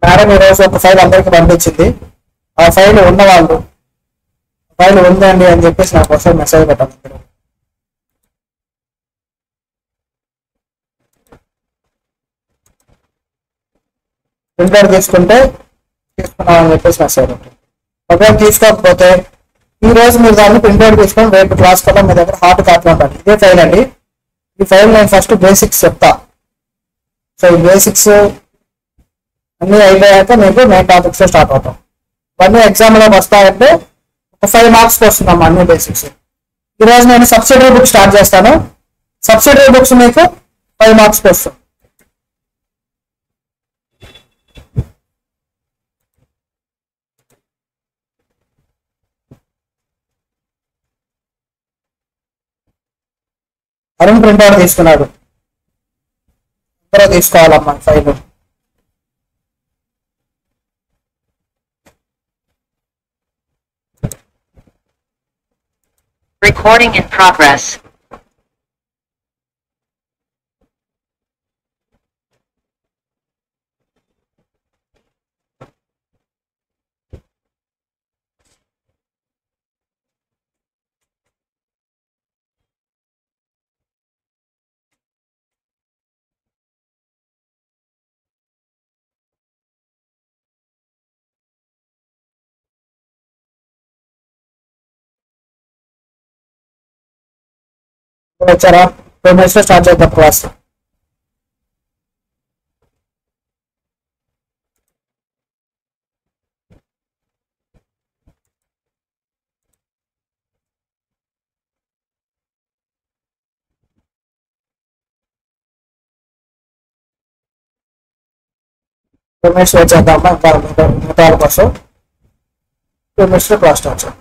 Madam ఈరోజు ఒక file అందరికి పంపించింది. ఆ ఫైల్ ఉన్నవాళ్ళు ఫైల్ ఉందండి అని చెప్పేసి నాకు ఒకసారి మెసేజ్ పెట్టండి. ప్రింటర్ తీసుకున్నామని చెప్పేసి మెసేజ్ పెట్టండి. ఒకవేళ తీసుకోకపోతే ఈ రోజు మీరు దాన్ని ప్రింట్అవుట్ తీసుకొని రేపు క్లాస్ కల్లా మీ దగ్గర హార్డ్ కాపీ ఉంటుంది. ఇదే ఫైల్ అండి. ఈ ఫైల్ నేను ఫస్ట్ బేసిక్స్ చెప్తా. సో ఈ బేసిక్స్ అన్నీ అయిపోయాక మీకు మెయిన్ టాపిక్స్ స్టార్ట్ అవుతాం. ఇవన్నీ ఎగ్జామ్లోకి వస్తాయంటే ఒక 5 మార్క్స్ వస్తుందమ్మా అన్ని బేసిక్స్. ఈరోజు నేను సబ్సిడరీ బుక్ స్టార్ట్ చేస్తాను. సబ్సిడరీ బుక్స్ మీకు 5 మార్క్స్ వస్తుంది. అరుణ్ ప్రింట్అవుట్ తీసుకున్నాడు. అందరూ తీసుకోవాలమ్మా ఫైల్. Recording in progress. వచ్చారా? 2 minutes లో స్టార్ట్ చేద్దాం క్లాస్. వచ్చేద్దామా ఇంకా మిగతా కోసం 2 minutes లో క్లాస్ స్టార్ట్ చేద్దాం.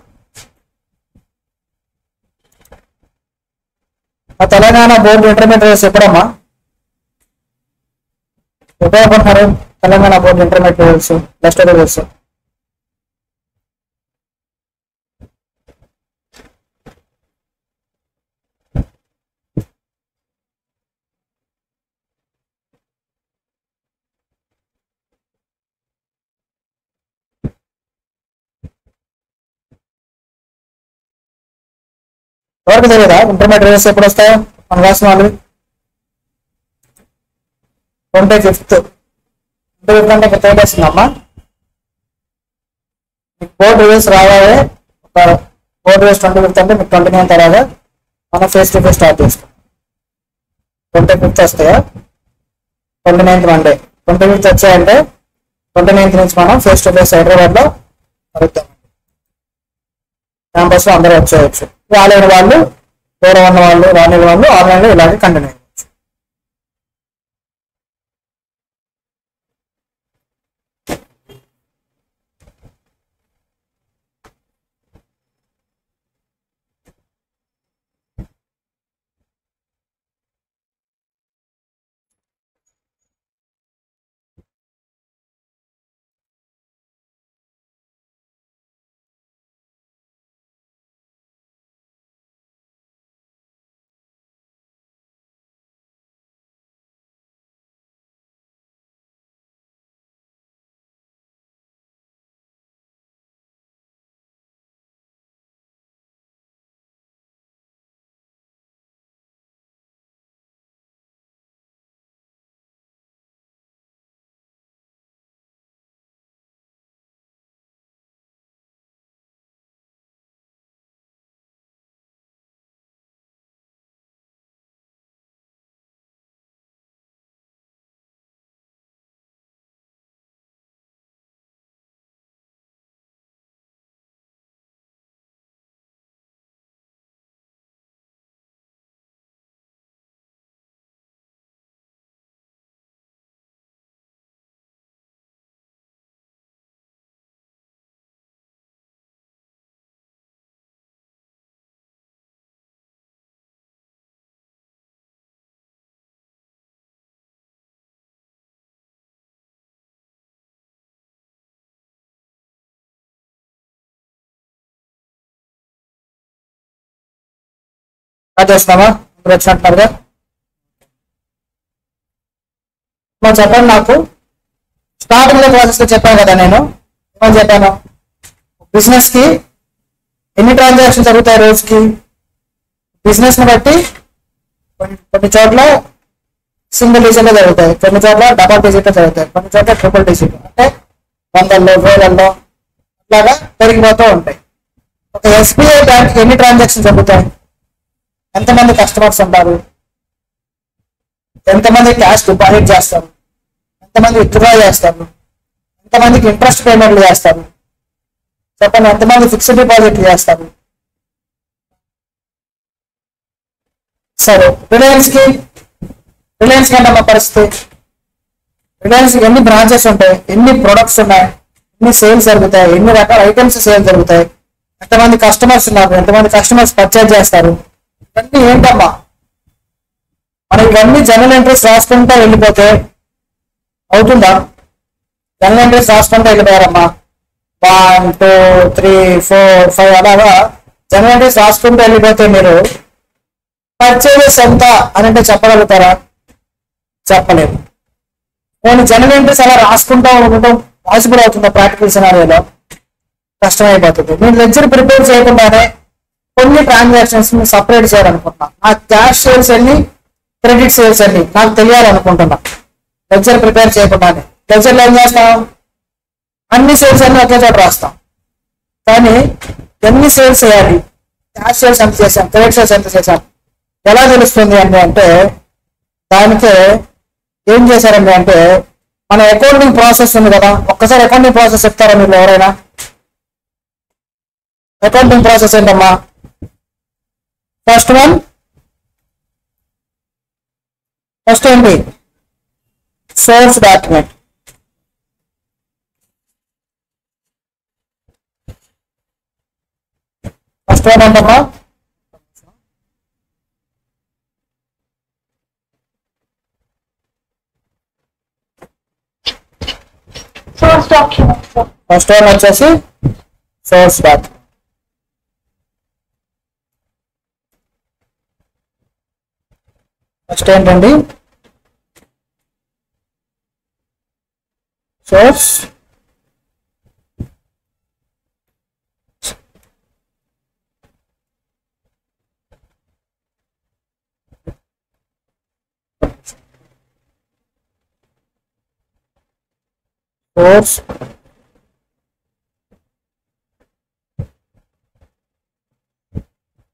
తెలంగాణ బోర్డు ఇంటర్మీడియట్ ఎప్పుడమ్మా ఎప్పుడనుకుంటున్నారు? Telangana board intermediate next results ఎవరికి తెలియదా? ఇంటర్మీడియట్ రిజల్ట్స్ ఎప్పుడు వస్తాయో మన రాసిన వాళ్ళు? 25th. 25th అంటే 3 days ఉందమ్మా. మీకు బోర్డు రిజల్ట్స్ రావాలి. బోర్డు రిజల్ట్స్ 25th అంటే మీకు 29th తర్వాత మనం ఫేస్ టు ఫేస్ స్టార్ట్ చేస్తాం. 25th వస్తాయా? 29th Monday. 25th వచ్చాయంటే 29th నుంచి మనం ఫేస్ టు ఫేస్ హైదరాబాద్లో కలుద్దాం. క్యాంపస్ లో అందరూ వచ్చేయచ్చు. రాలేని వాళ్ళు, దూరం ఉన్న వాళ్ళు, రాని వాళ్ళు ఆన్లైన్లో ఇలాగే కంటిన్యూ అయ్యవచ్చు. చేస్తామా? ఇప్పుడు వచ్చినట్టుగా చెప్పండి నాకు. స్టార్టింగ్ లో ప్రాసెస్ లో చెప్పాను కదా, నేను ఏమని చెప్పాను, బిజినెస్ కి ఎన్ని ట్రాన్సాక్షన్ జరుగుతాయి రోజుకి, బిజినెస్ ని బట్టి కొన్ని చోట్ల సింగిల్ డిజిట్ లో జరుగుతాయి, కొన్ని చోట్ల డబల్ డిజిట్ లో జరుగుతాయి, కొన్ని చోట్ల ట్రిపుల్ డిజిట్, అంటే వందల్లో వేలల్లో అట్లాగా పెరిగిపోతూ ఉంటాయి. ఒక ఎస్బీఐ బ్యాంక్ ఎన్ని ట్రాన్సాక్షన్ జరుగుతాయి, ఎంతమంది కస్టమర్స్ ఉంటారు, ఎంతమంది క్యాష్ డిపాజిట్ చేస్తారు, ఎంతమంది విత్డ్రా చేస్తారు, ఎంతమందికి ఇంట్రెస్ట్ పేమెంట్లు చేస్తారు, చెప్పండి, ఎంతమంది ఫిక్స్డ్ డిపాజిట్ చేస్తారు. సరే, రిలయన్స్ కంటే మా పరిస్థితి, రిలయన్స్ ఎన్ని బ్రాంచెస్ ఉంటాయి, ఎన్ని ప్రొడక్ట్స్ ఉన్నాయి, ఎన్ని సేల్స్ జరుగుతాయి, ఎన్ని రకాల ఐటమ్స్ సేల్ జరుగుతాయి, ఎంతమంది కస్టమర్స్ ఉన్నారు, ఎంతమంది కస్టమర్స్ పర్చేజ్ చేస్తారు, ఇవన్నీ ఏంటమ్మా. మనం ఇవన్నీ జనరల్ ఎంట్రీస్ రాసుకుంటా వెళ్ళిపోతే అవుతుందా? జనరల్ ఎంట్రీస్ రాసుకుంటా వెళ్ళిపోయారమ్మా, 1 2 3 4 5 అలాగా జనరల్ ఎంట్రీస్ రాసుకుంటూ వెళ్ళిపోతే మీరు పర్చేజెస్ ఎంత అని అంటే చెప్పగలుగుతారా? చెప్పలేదు. నేను జనరల్ ఎంట్రీస్ అలా రాసుకుంటా ఉండటం పాసిబుల్ అవుతుందా? ప్రాక్టికల్ సినారియోలో కష్టమైపోతుంది. నేను లెడ్జర్ ప్రిపేర్ చేయకుండానే కొన్ని ట్రాన్సాక్షన్స్ సపరేట్ చేయాలనుకుంటున్నా. నా క్యాష్ సేల్స్ ఎన్ని, క్రెడిట్ సేల్స్ ఎన్ని నాకు తెలియాలనుకుంటున్నా. లెడ్జర్ ప్రిపేర్ చేయకుండానే లెడ్జర్లో ఏం చేస్తాం, అన్ని సేల్స్ అన్ని ఒకే చోట రాస్తాం. కానీ ఎన్ని సేల్స్ చేయాలి, క్యాష్ సేల్స్ ఎంత చేసాం, క్రెడిట్ సేల్స్ ఎంత చేసాం ఎలా తెలుస్తుంది అంటే దానికే ఏం చేశారండి అంటే మన అకౌంటింగ్ ప్రాసెస్ ఉంది కదా, ఒక్కసారి అకౌంటింగ్ ప్రాసెస్ చెప్తారా మీరు ఎవరైనా? అకౌంటింగ్ ప్రాసెస్ ఏంటమ్మా? ఫస్ట్ ఏంటి, సోర్స్ డాక్యుమెంట్. ఫస్ట్ వన్ ఏంటమ్మా? source document, sir. First one వచ్చేసి సోర్స్ డాక్యుమెంట్. ఫస్ట్ ఏంటండి, సోర్స్ సోర్స్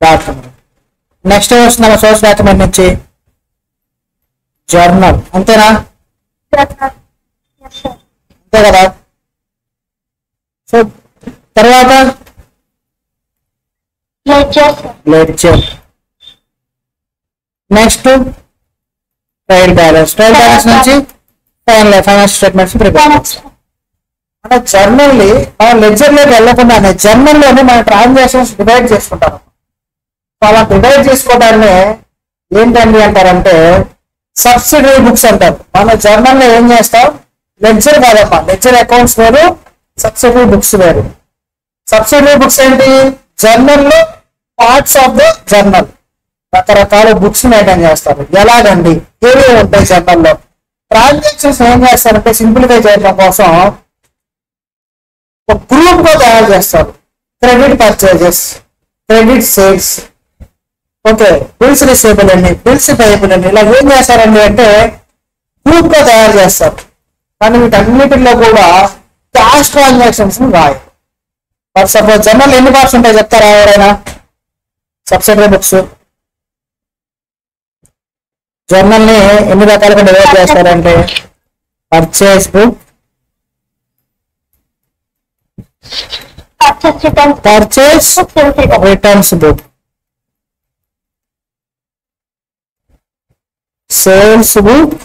డాక్యుమెంట్. నెక్స్ట్ వస్తున్నా సోర్స్ డాక్యుమెంట్ నుంచి జర్నల్. అంతేనా? Journal. Yes, sir. అంతే కదా. సో తర్వాత Ledger, sir. Ledger. Next trial balance. Trial balance నుంచి ఫైనాన్షియల్ స్టేట్మెంట్స్ ప్రిపేర్ Balance, చేస్తాం. మన జర్నల్ని మన లెడ్జర్లోకి వెళ్ళకుండానే జర్నల్లోనే మన ట్రాన్సాక్షన్స్ డివైడ్ చేసుకుంటారు. సో అలా డివైడ్ చేసుకోవడాన్ని ఏంటండి అంటారంటే సబ్సిడరీ బుక్స్ అంటారు. మన జర్నల్లో ఏం చేస్తాం, లెడ్జర్ కాదమ్మా, లెడ్జర్ అకౌంట్స్ వేరు, సబ్సిడరీ బుక్స్ వేరు. సబ్సిడరీ బుక్స్ ఏంటి, జర్నల్లో పార్ట్స్ ఆఫ్ ద జర్నల్ రకరకాల బుక్స్ మెయింటైన్ చేస్తారు. ఎలాగండి, ఏవి ఉంటాయి జర్నల్లో? ట్రాన్సాక్షన్స్ ఏం చేస్తారంటే సింప్లిఫై చేయడం కోసం ఒక గ్రూప్ గా తయారు చేస్తారు. Credit purchases, credit sales, okay, bills receivable అని, బిల్స్ పేయబుల్ అని, ఇలా ఏం చేస్తారండి అంటే గ్రూప్ గా తయారు చేస్తారు. కానీ వీటన్నిటిలో కూడా క్యాష్ ట్రాన్సాక్షన్స్ రాయి. ఫర్ సపోజ్ జర్నల్ ఎన్ని పార్ట్స్ ఉంటాయి చెప్తారా ఎవరైనా? సబ్సిడరీ బుక్స్ జర్నల్ ని ఎన్ని రకాలుగా డివైడ్ చేస్తారంటే purchase book, purchase return, purchase sales return. Returns book, sales book,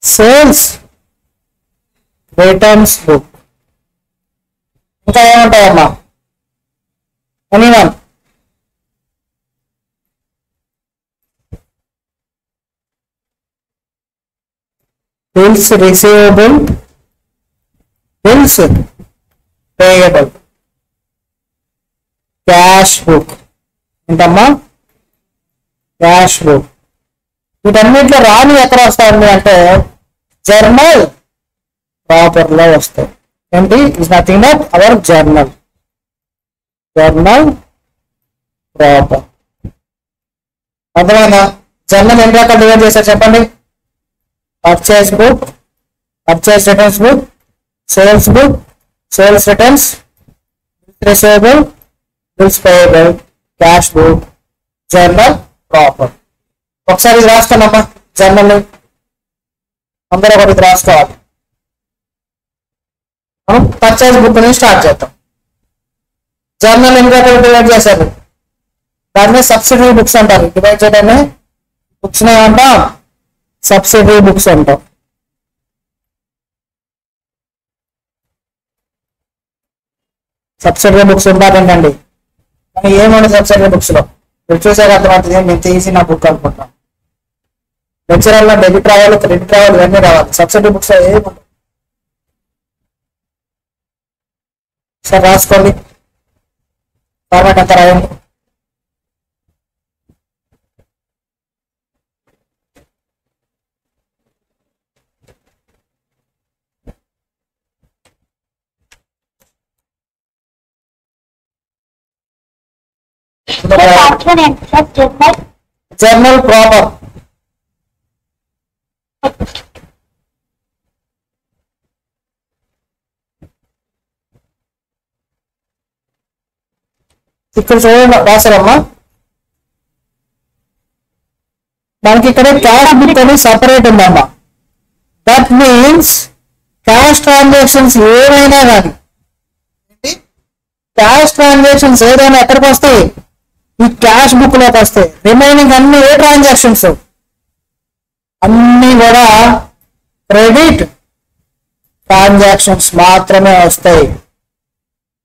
sales returns book. ఇంకా ఏముంటాయమ్మా? Anyone? Bills receivable, bills payable, cash book. ఏంటమ్మా? Cash book. వీటన్నిటిలో రాని ఎక్కడ వస్తాయండి అంటే జర్నల్ ప్రాపర్ లో వస్తాయి. ఏంటి is nothing but our journal proper. అర్థమైందా? జర్నల్ ఎన్ని రకాలు డివైడ్ చేశారు చెప్పండి. Purchase book, purchase returns book, sales book, sales returns, receivable, bills payable, cash book, journal proper. ఒకసారి ఇది రాస్తానమ్మా జర్నల్, అందరూ ఒకటి ఇది రాసుకోవాలి. మనం పర్చేస్ బుక్ నుంచి స్టార్ట్ చేద్దాం. జర్నల్ ఎన్ని రకాలు డివైడ్ చేశారు? దాన్ని సబ్సిడరీ బుక్స్ అంటారు. డివైడ్ చేయడాన్ని బుక్స్ ఏమంటాం? సబ్సిడరీ బుక్స్ అంటాం. సబ్సిడరీ బుక్స్ ఇంపార్టెంట్ అండి. కానీ ఏముంది సబ్సిడరీ బుక్స్ లో? మీరు చూసాక అర్థమవుతుంది. నేను తీసి నా బుక్ అనుకుంటాం. లెక్చరర్ లో డెబిట్ రావాలి, క్రెడిట్ రావాలి, ఇవన్నీ రావాలి. సబ్సిడరీ బుక్స్ లో ఏముంటుంది? సార్ రాసుకోండి, ఫార్మాట్ అంతా రాయండి. Part 1 and journal. Journal proper. ఇక్కడ చూడండి రాశారమ్మా, మనకి ఇక్కడ క్యాష్ బుక్ అని సపరేట్ ఉందమ్మా. దట్ మీన్స్ క్యాష్ ట్రాన్సాక్షన్స్ ఏమైనా కానీ, క్యాష్ ట్రాన్సాక్షన్స్ ఏదైనా ఎక్కడికి వస్తాయి? ఈ క్యాష్ బుక్ లోకి వస్తాయి. రిమైనింగ్ అన్ని ఏ ట్రాన్సాక్షన్స్? అన్ని కూడా క్రెడిట్ ట్రాన్సాక్షన్స్ మాత్రమే వస్తాయి.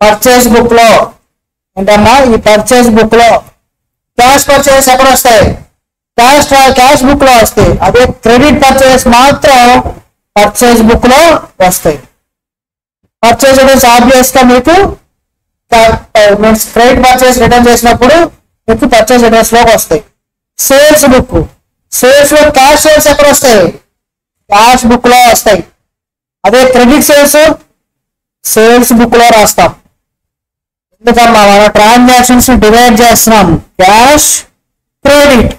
పర్చేస్ బుక్ లో ఏంటమ్మా? ఈ పర్చేస్ బుక్ లో క్యాష్ పర్చేస్ ఎక్కడ వస్తాయి? క్యాష్ బుక్ లో వస్తాయి. అదే క్రెడిట్ పర్చేస్ మాత్రం పర్చేస్ బుక్ లో వస్తాయి. పర్చేస్ రిటర్న్స్ ఆబ్వియస్ గా మీకు క్రెడిట్ పర్చేస్ రిటర్న్ చేసినప్పుడు మీకు పర్చేస్ రిటర్న్స్ లోకి వస్తాయి. సేల్స్ బుక్, సేల్స్ లో క్యాష్ సేల్స్ ఎక్కడ వస్తాయి? క్యాష్ బుక్ లో వస్తాయి. అదే క్రెడిట్ సేల్స్ బుక్ లో రాస్తాం. ఎందుకమ్మా? మన ట్రాన్సాక్షన్స్ డివైడ్ చేస్తున్నాం. క్యాష్, క్రెడిట్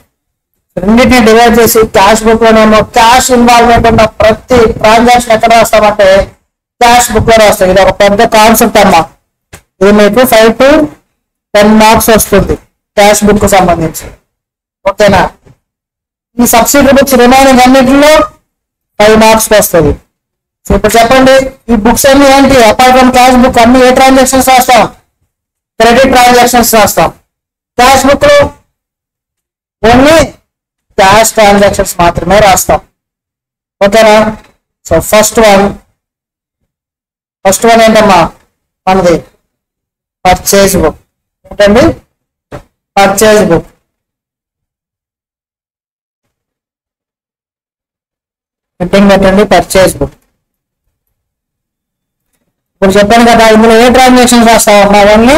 రెండింటిని డివైడ్ చేసి క్యాష్ బుక్ లోనేమో క్యాష్ ఇన్వాల్వ్మెంట్ ఉన్న ప్రతి ట్రాన్సాక్షన్ ఎక్కడ రాస్తామంటే క్యాష్ బుక్ లో రాస్తాం. ఇది ఒక పెద్ద కాన్సెప్ట్ అమ్మా. ఇది మీకు 5 to 10 మార్క్స్ వస్తుంది క్యాష్ బుక్ కు సంబంధించి. ఓకేనా? ఈ సబ్సిడరీ బుక్స్ రిమైనింగ్ అన్నింటిలో 5 మార్క్స్ వస్తుంది. సో ఇప్పుడు చెప్పండి, ఈ బుక్స్ అన్ని ఏంటి? అపార్ట్ ఫ్రమ్ క్యాష్ బుక్ అన్ని ఏ ట్రాన్సాక్షన్స్ రాస్తాం? క్రెడిట్ ట్రాన్సాక్షన్స్ రాస్తాం. క్యాష్ బుక్ లో ఓన్లీ క్యాష్ ట్రాన్సాక్షన్స్ మాత్రమే రాస్తాం. ఓకేనా? సో ఫస్ట్ వన్ ఏంటమ్మా మనది? Purchase book. ఏంటండి? Purchase book. పెట్టండి పర్చేజ్ బుక్. ఇప్పుడు చెప్పాను కదా, ఇందులో ఏ ట్రాన్సాక్షన్స్ రాస్తామమ్మా? ఓన్లీ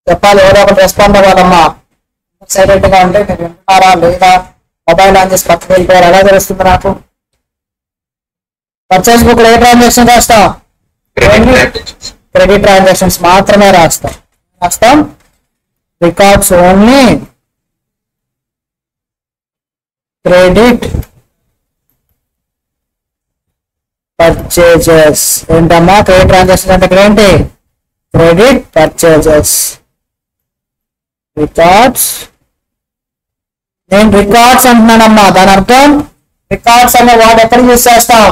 చెప్పాలి, ఎవరో ఒకటి రెస్పాండ్ అవ్వాలమ్మా. సైలెంట్ గా ఉంటే మీరు వింటున్నారా లేదా, మొబైల్ ఆన్ చేసి పక్కకి వెళ్ళిపోయారు, ఎలా తెలుస్తుంది నాకు? పర్చేజ్ బుక్ లో ఏ ట్రాన్సాక్షన్ రాస్తాం? క్రెడిట్ ట్రాన్సాక్షన్స్ మాత్రమే రాస్తాం. Records only credit purchases. ఏంటమ్మా క్రెడిట్ ట్రాన్సాక్షన్ అంటే ఇక్కడ ఏంటి? Credit purchases. రికార్డ్స్, నేను రికార్డ్స్ అంటున్నానమ్మా. దాని అర్థం రికార్డ్స్ అనే వాడు ఎక్కడ యూజ్ చేస్తాం?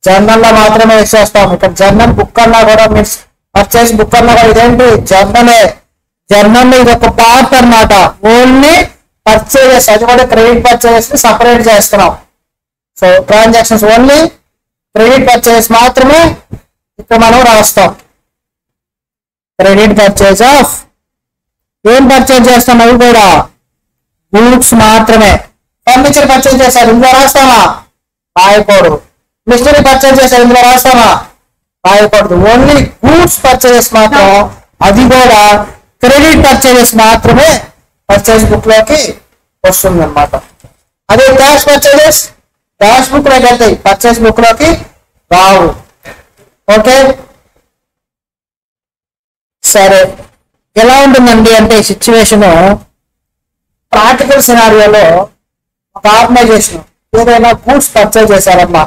జర్నల్ లో మాత్రమే యూజ్ చేస్తాం. ఇక్కడ జర్నల్ బుక్ అన్నా కూడా మీన్స్ పర్చేస్ బుక్ అన్నా కూడా ఇదేంటి? జర్నలే. జర్నల్ ఇది ఒక పార్ట్ అన్నమాట. ఓన్లీ పర్చేజెస్, అది కూడా క్రెడిట్ పర్చేజెస్ ని సపరేట్ చేస్తున్నాం. So transactions only credit purchases మాత్రమే ఇక్కడ మనం రాస్తాం. క్రెడిట్ పర్చేజ్ ఆఫ్ ఏం పర్చేజ్ చేస్తాం? అవి కూడా గూడ్స్ మాత్రమే. ఫర్నిచర్ పర్చేజ్ చేశారు, ఇందులో రాస్తామా? రాయకూడదు. మిషనరీ పర్చేజ్ చేశారు, ఇందులో రాస్తామా? రాయకూడదు. ఓన్లీ గూడ్స్ పర్చేజెస్ మాత్రం, అది కూడా క్రెడిట్ పర్చేజెస్ మాత్రమే పర్చేజ్ బుక్ లోకి వస్తుంది అనమాట. అదే క్యాష్ పర్చేజెస్ క్యాష్ బుక్ లోకి వెళ్తాయి, పర్చేస్ బుక్ లోకి రావు. ఓకే, సరే. ఎలా ఉంటుందండి అంటే సిచ్యువేషన్, ప్రాక్టికల్ సినారియోలో ఒక ఆర్గనైజేషన్ ఏదైనా గూడ్స్ పర్చేజ్ చేశారమ్మా.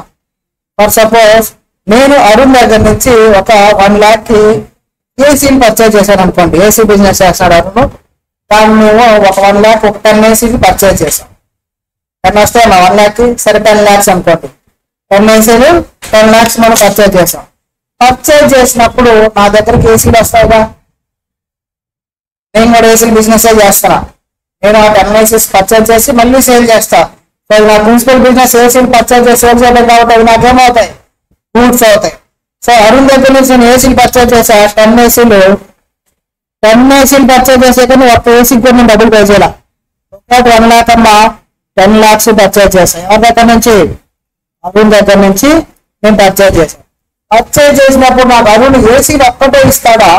ఫర్ సపోజ్ నేను అరుణ్ దగ్గర నుంచి ఒక 1 lakh కి ఏసీని పర్చేజ్ చేశాను అనుకోండి. ఏసీ బిజినెస్ చేస్తాడు అరుణ్, దాన్ని మేము ఒక 1 lakh ఒక 10 ఏసీకి పర్చేజ్ చేసాం. 10 వస్తాయి 1 lakh కి, సరే 10 lakhs అనుకోండి. 10 ఏసీలు 10 lakhs మనం పర్చేజ్ చేసాం. పర్చేజ్ చేసినప్పుడు నా దగ్గరికి ఏసీలు వస్తాయిగా, నేను కూడా ఏసీ బిజినెస్ చేస్తున్నా. నేను ఆ 10 ఏసీస్ పర్చేజ్ చేసి మళ్ళీ సేల్ చేస్తా. సో నా ప్రిన్సిపల్ బిజినెస్ ఏసీలు పర్చేజ్ చేసి సేల్ చేయడం కాబట్టి అవి నాకేమవుతాయి, గూడ్స్ అవుతాయి. సో అరుణ్ దగ్గర నుంచి నేను ఏసీలు పర్చేజ్ చేసా, 10 ఏసీలు పర్చేజ్ చేసే కానీ ఒక్క ఏసీకి కూడా నేను డబ్బులు పే చేయాల. 1 lakh అమ్మా, 10 lakhs పర్చేజ్ చేశాను. ఎవరి దగ్గర నుంచి, అరుణ్ దగ్గర నుంచి నేను పర్చేజ్ చేశాను. పర్చేజ్ చేసినప్పుడు నాకు అరుణ్ ఏసీలు ఒక్కటే ఇస్తాడా,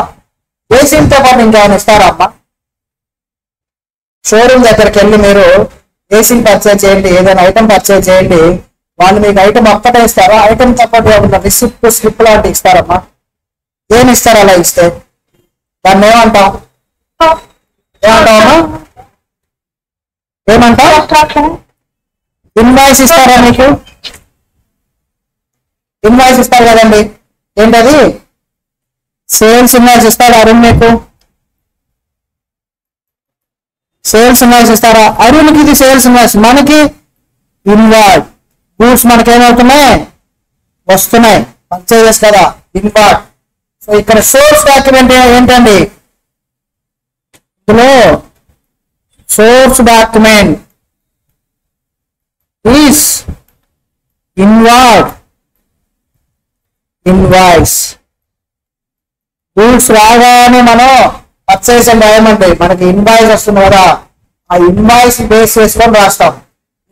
ఏసీలతో పాటు ఇంకేమైనా ఇస్తారా అమ్మా? షోరూమ్ దగ్గరికి వెళ్ళి మీరు ఏసీని పర్చేజ్ చేయండి, ఏదైనా ఐటమ్ పర్చేజ్ చేయండి, వాళ్ళు మీకు ఐటమ్ ఒక్కటే ఇస్తారా, ఐటమ్ తో పాటు ఏమన్నా రిసిప్ట్ స్లిప్ లాంటివి ఇస్తారమ్మా? ఏమి ఇస్తారు అలా ఇస్తే? దాన్ని ఏమంటాం, ఏమంటావమ్మా? ఏమంటావు? ఇన్వాయిస్ ఇస్తారా మీకు? ఇన్వాయిస్ ఇస్తారు కదండి, ఏంటది? సేల్స్ ఇన్వాయిస్ ఇస్తారా అరుణ్ మీకు? సేల్స్ ఇన్వాయిస్ ఇస్తారా? అరుణ్కి ఇది సేల్స్ ఇన్వాయిస్, మనకి ఇన్వాయిస్. గూడ్స్ మనకి ఏమవుతున్నాయి, వస్తున్నాయి, పర్చేజెస్ కదా, ఇన్వాయిస్. సో ఇక్కడ సోర్స్ డాక్యుమెంట్ ఏంటండి, ఇందులో source document is invoice. Goods రాగానే మనం పర్చేస్ అని రాయమంటే మనకి ఇన్వాయిస్ వస్తుంది కదా, ఆ ఇన్వాయిస్ బేస్ చేసుకొని రాస్తాం.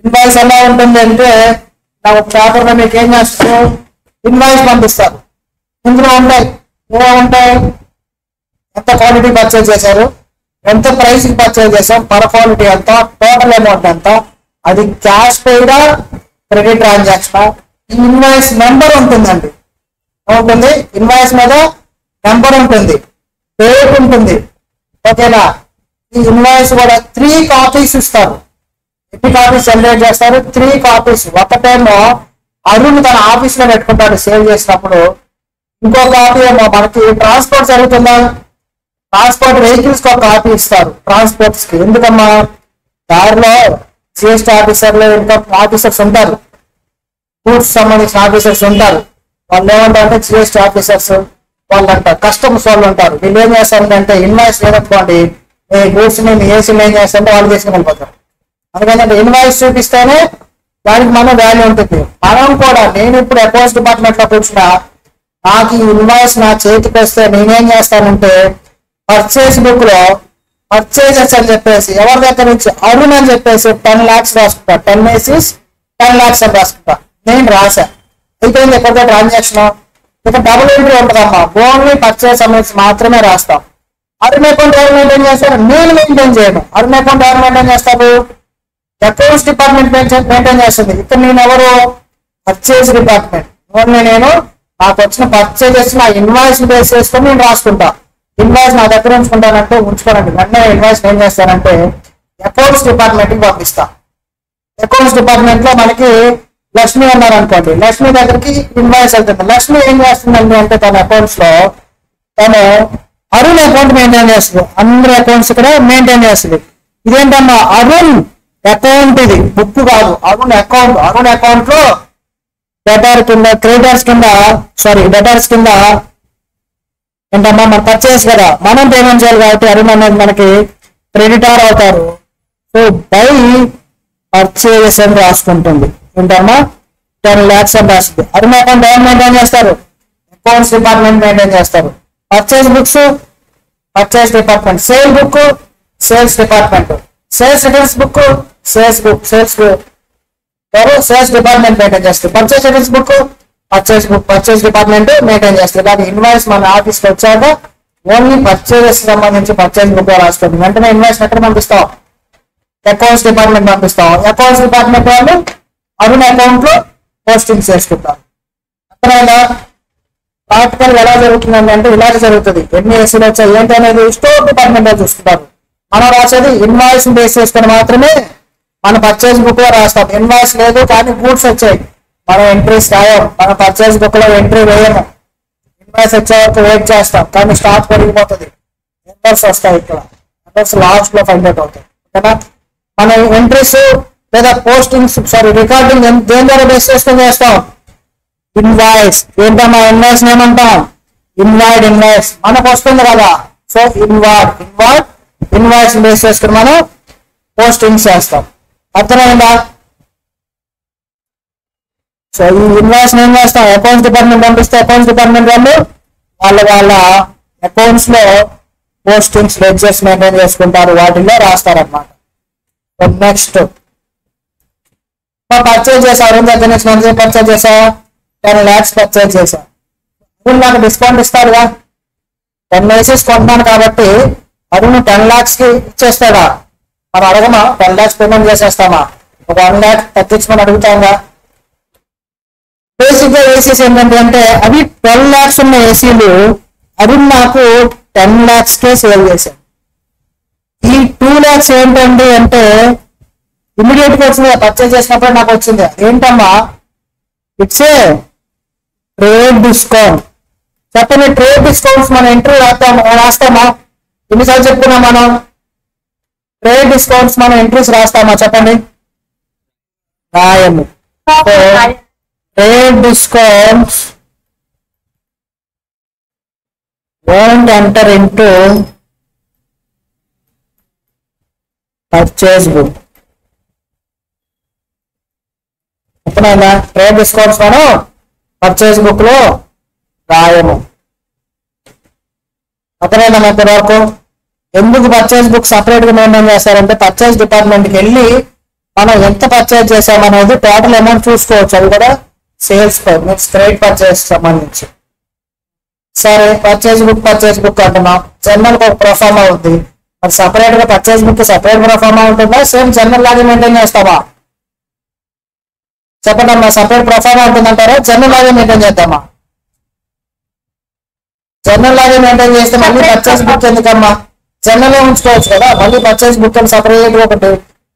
ఇన్వాయిస్ ఎలా ఉంటుంది అంటే, నాకు పేపర్లో మీకు ఏం చేస్తారు, ఇన్వాయిస్ పంపిస్తారు. ఇందులో ఉంటాయి, ఏముంటాయి, ఎంత క్వాంటిటీ పర్చేజ్ చేశారు, ఎంత ప్రైస్ పర్చేజ్ చేసాం, పర్ క్వాలిటీ ఎంత, టోటల్ అమౌంట్ ఎంత, అది క్యాష్ పేడా క్రెడిట్ ట్రాన్సాక్షన్. ఈ ఇన్వాయిస్ నెంబర్ ఉంటుందండి, ఉంటుంది ఇన్వాయిస్ మీద నెంబర్ ఉంటుంది, డేట్ ఉంటుంది. ఓకేనా? ఈ ఇన్వాయిస్ కూడా 3 కాపీస్ ఇస్తారు. ఎన్ని కాపీస్ జనరేట్ చేస్తారు? 3 కాపీస్. ఒకటేమో అరుణ్ తన ఆఫీస్ లో పెట్టుకుంటాడు సేల్ చేసినప్పుడు, ఇంకో కాపీ ఏమో మనకి ట్రాన్స్పోర్ట్ జరుగుతుందా, ట్రాన్స్పోర్ట్ వెహికల్స్ కి ఒక కాపీ ఇస్తారు ట్రాన్స్పోర్ట్స్ కి. ఎందుకమ్మా, దారిలో జిఎస్టీ ఆఫీసర్లు ఇంకా ఆఫీసర్స్ ఉంటారు, గూడ్స్ సంబంధించిన ఆఫీసర్స్ ఉంటారు. వాళ్ళు ఏమంటారంటే జిఎస్టీ ఆఫీసర్స్, వాళ్ళు అంటారు కస్టమర్స్ వాళ్ళు ఉంటారు. వీళ్ళు ఏం చేస్తారంటే ఇన్వాయిస్ లేదనుకోండి, ఈ గూడ్స్ ని ఏసీలు ఏం చేస్తారంటే వాళ్ళు తీసుకుని వెళ్ళిపోతారు. అందుకని ఇన్వాయిస్ చూపిస్తేనే దానికి మనం వాల్యూ ఉంటుంది. మనం కూడా, నేను ఇప్పుడు అకౌంట్స్ డిపార్ట్మెంట్ లో కూర్చున్నా, నాకు ఈ ఇన్వాయిస్ నా చేతికి వస్తే నేనేం చేస్తానంటే పర్చేస్ బుక్ లో పర్చేజెస్ అని చెప్పేసి ఎవరి దగ్గర నుంచి అరుణ్ అని చెప్పేసి 10 lakhs రాసుకుంటా, 10 ఏసీస్ 10 lakhs అని రాసుకుంటా. నేను రాసా, అయిపోయింది. ఎక్కడితో ట్రాన్సాక్షన్ ఇక డబుల్ ఎంట్రీ ఉంటుందమ్మా, ఓన్లీ పర్చేస్ అమౌంట్స్ మాత్రమే రాస్తాం. అరుణ్ అకౌంట్ ఎవరు మెయింటైన్ చేస్తారు, నేను మెయింటైన్ చేయను. అరుణ్ అకౌంట్ ఎవరు మెయింటైన్ చేస్తారు, అకౌంట్స్ డిపార్ట్మెంట్ మెయింటైన్ చేస్తుంది. ఇక్కడ నేను ఎవరు, పర్చేజ్ డిపార్ట్మెంట్. ఓన్లీ నేను నాకు వచ్చిన పర్చేజెస్ నా ఇన్వాయిస్ బేస్ చేసుకొని నేను రాసుకుంటా. ఇన్వాయిస్ నా దగ్గర ఉంచుకుంటానంటే ఉంచుకోనండి, వెంటనే ఇన్వాయిస్ ఏం చేస్తానంటే అకౌంట్స్ డిపార్ట్మెంట్ కి పంపిస్తా. అకౌంట్స్ డిపార్ట్మెంట్ లో మనకి లక్ష్మి ఉన్నారు అనుకోండి, లక్ష్మి దగ్గరికి ఇన్వాయిస్ వెళ్తుంది. లక్ష్మి ఏం చేస్తుందండి అంటే తన అకౌంట్స్ లో తను అరుణ్ అకౌంట్ మెయింటైన్ చేస్తుంది, అందరి అకౌంట్స్ ఇక్కడ మెయింటైన్ చేస్తుంది. ఇదేంటమ్మా, అరుణ్ అకౌంట్, ఇది బుక్ కాదు, అరుణ్ అకౌంట్. అరుణ్ అకౌంట్ లో డెటార్ కింద, క్రెడిటర్స్ కింద, సారీ డెటార్స్ కింద ఏంటమ్మా మన పర్చేస్ కదా, మనం పేమెంట్ చేయాలి కాబట్టి అరుణ్ అనేది మనకి క్రెడిటార్ అవుతారు. సో బై పర్చేస్ అని రాసుకుంటుంది. ఏంటమ్మా 10 lakhs అని రాస్తుంది. అరుణ్ అకౌంట్ ఎవరు మెయింటైన్ చేస్తారు, అకౌంట్స్ డిపార్ట్మెంట్ మెయింటైన్ చేస్తారు. Purchase books purchase department, sale book sales department, sales returns book sales department maintain చేస్తారు. Purchase returns book purchase department maintain చేస్తారు. ఇలాంటి ఇన్వాయిస్ మన ఆఫీస్ కి వచ్చాక ఓన్లీ పర్చేజెస్ సంబంధించి పర్చేస్ బుక్ రాస్తుంది. వెంటనే ఇన్వాయిస్ ఎక్కడ పంపిస్తాం, అకౌంట్స్ డిపార్ట్మెంట్ పంపిస్తాం. అకౌంట్స్ డిపార్ట్మెంట్ వాళ్ళు అరుణ్ అకౌంట్ లో పోస్టింగ్ చేసుకుంటారు. అర్థమైందా? ప్రాక్టికల్ ఎలా జరుగుతుందండి అంటే ఇలాగే జరుగుతుంది. ఎన్ని ఏసీలు వచ్చాయి ఏంటి అనేది స్టోర్ డిపార్ట్మెంట్ లో చూసుకుంటారు. మనం రాసేది ఇన్వాయిస్ బేస్ చేసుకుని మాత్రమే మన పర్చేజ్ బుక్ లో రాస్తాం. ఇన్వాయిస్ లేదు కానీ గూడ్స్ వచ్చాయి, మనం ఎంట్రీస్ రాయం. మన పర్చేజ్ బుక్ లో ఎంట్రీ వేయము. ఇన్వాయిస్ వచ్చే వరకు వెయిట్ చేస్తాం కానీ స్టాక్ పెరిగిపోతుంది. ఎంట్రీస్ వస్తాయి, ఇక్కడ ఎంట్రీస్ లాస్ట్ లో ఫైండ్ అవుట్ అవుతాయి. ఓకేనా? మన ఎంట్రీస్ లేదా పోస్టింగ్స్ రికార్డింగ్ దేని ద్వారా బేస్ చేసుకుని చేస్తాం? ఇన్వాయిస్. ఏంటమ్మా ఇన్వాయిస్ ఏమంటాం? ఇన్వాయిస్ మనకు వస్తుంది కదా. సో ఇన్వాయిస్ బేస్ చేసుకుని మనం పోస్టింగ్స్ చేస్తాం. అర్థమైందా? సో ఈ ఇన్వాయిస్ ఏం చేస్తాం? అకౌంట్స్ డిపార్ట్మెంట్ పంపిస్తే అకౌంట్స్ డిపార్ట్మెంట్ వాళ్ళు వాళ్ళ అకౌంట్స్ లో పోస్టింగ్స్ లెడ్జర్స్ మెయింటైన్ చేసుకుంటారు, వాటిల్లో రాస్తారన్నమాట. నెక్స్ట్ పర్చేజ్ చేసా, అరుణ్ దగ్గర నుంచి మంచి పర్చేజ్ చేసా, 10 lakhs పర్చేజ్ చేసా. అరుణ్ నాకు డిస్కౌంట్ ఇస్తాడుగా, 10 ఏసీస్ కొంటున్నాను కాబట్టి అరుణ్ 10 lakhs కి ఇచ్చేస్తాడా? మనం అడగమా? 10 lakhs పేమెంట్ చేసేస్తామా? ఒక 1 lakh తగ్గించమని అడుగుతాంగా. బేసిక్ గా ఏసీస్ ఏంటంటే అవి 12 lakhs ఉన్న ఏసీలు అరుణ్ నాకు 10 lakhs కే సేల్ చేశాను. ఈ 2 lakhs ఏంటండి అంటే ఇమీడియట్ గా వచ్చింది, పర్చేజ్ చేసినప్పుడు నాకు వచ్చింది. ఏంటమ్మా? It's a trade discount. చెప్పండి, ట్రేడ్ డిస్కౌంట్స్ మనం ఎంట్రీ రాస్తామా? ఎన్నిసార్లు చెప్పుకున్నాం మనం? ట్రేడ్ డిస్కౌంట్స్ మనం ఎంట్రీస్ రాస్తామా? చెప్పండి. రాయము. Trade discounts won't enter into purchase book. అర్థమైందా? ట్రేడ్ డిస్కౌంట్స్ మనం పర్చేజ్ బుక్ లో రాయము. అర్థమైందా మనకు వరకు? ఎందుకు పర్చేజ్ బుక్ సపరేట్ గా మెయింటైన్ చేస్తారంటే పర్చేజ్ డిపార్ట్మెంట్కి వెళ్ళి మనం ఎంత పర్చేజ్ చేసామనేది టోటల్ అమౌంట్ చూసుకోవచ్చు. అది కూడా సేల్స్ మీన్స్ క్రెడిట్ పర్చేజ్ సంబంధించి. సరే, పర్చేజ్ బుక్ అంటున్నాం. జనరల్ ఒక ప్రొఫార్మా ఉంది, మరి సపరేట్ గా పర్చేజ్ బుక్ సపరేట్ ప్రొఫార్మా ఉంటుందా? సేమ్ జనరల్ లాగే మెయింటైన్ చేస్తామా? చెప్పండి అమ్మా. సపరేట్ ప్రొఫార్మా ఉంటుందంటారా? జనరల్ లాగే మెయింటైన్ చేద్దామా? జనరల్ లాగే మెయింటైన్ చేస్తే మళ్ళీ పర్చేజ్ బుక్ ఎందుకమ్మా? జనరల్ ఉంచుకోవచ్చు కదా. మళ్ళీ పర్చేజ్ బుక్ అని సపరేట్ ఒకటి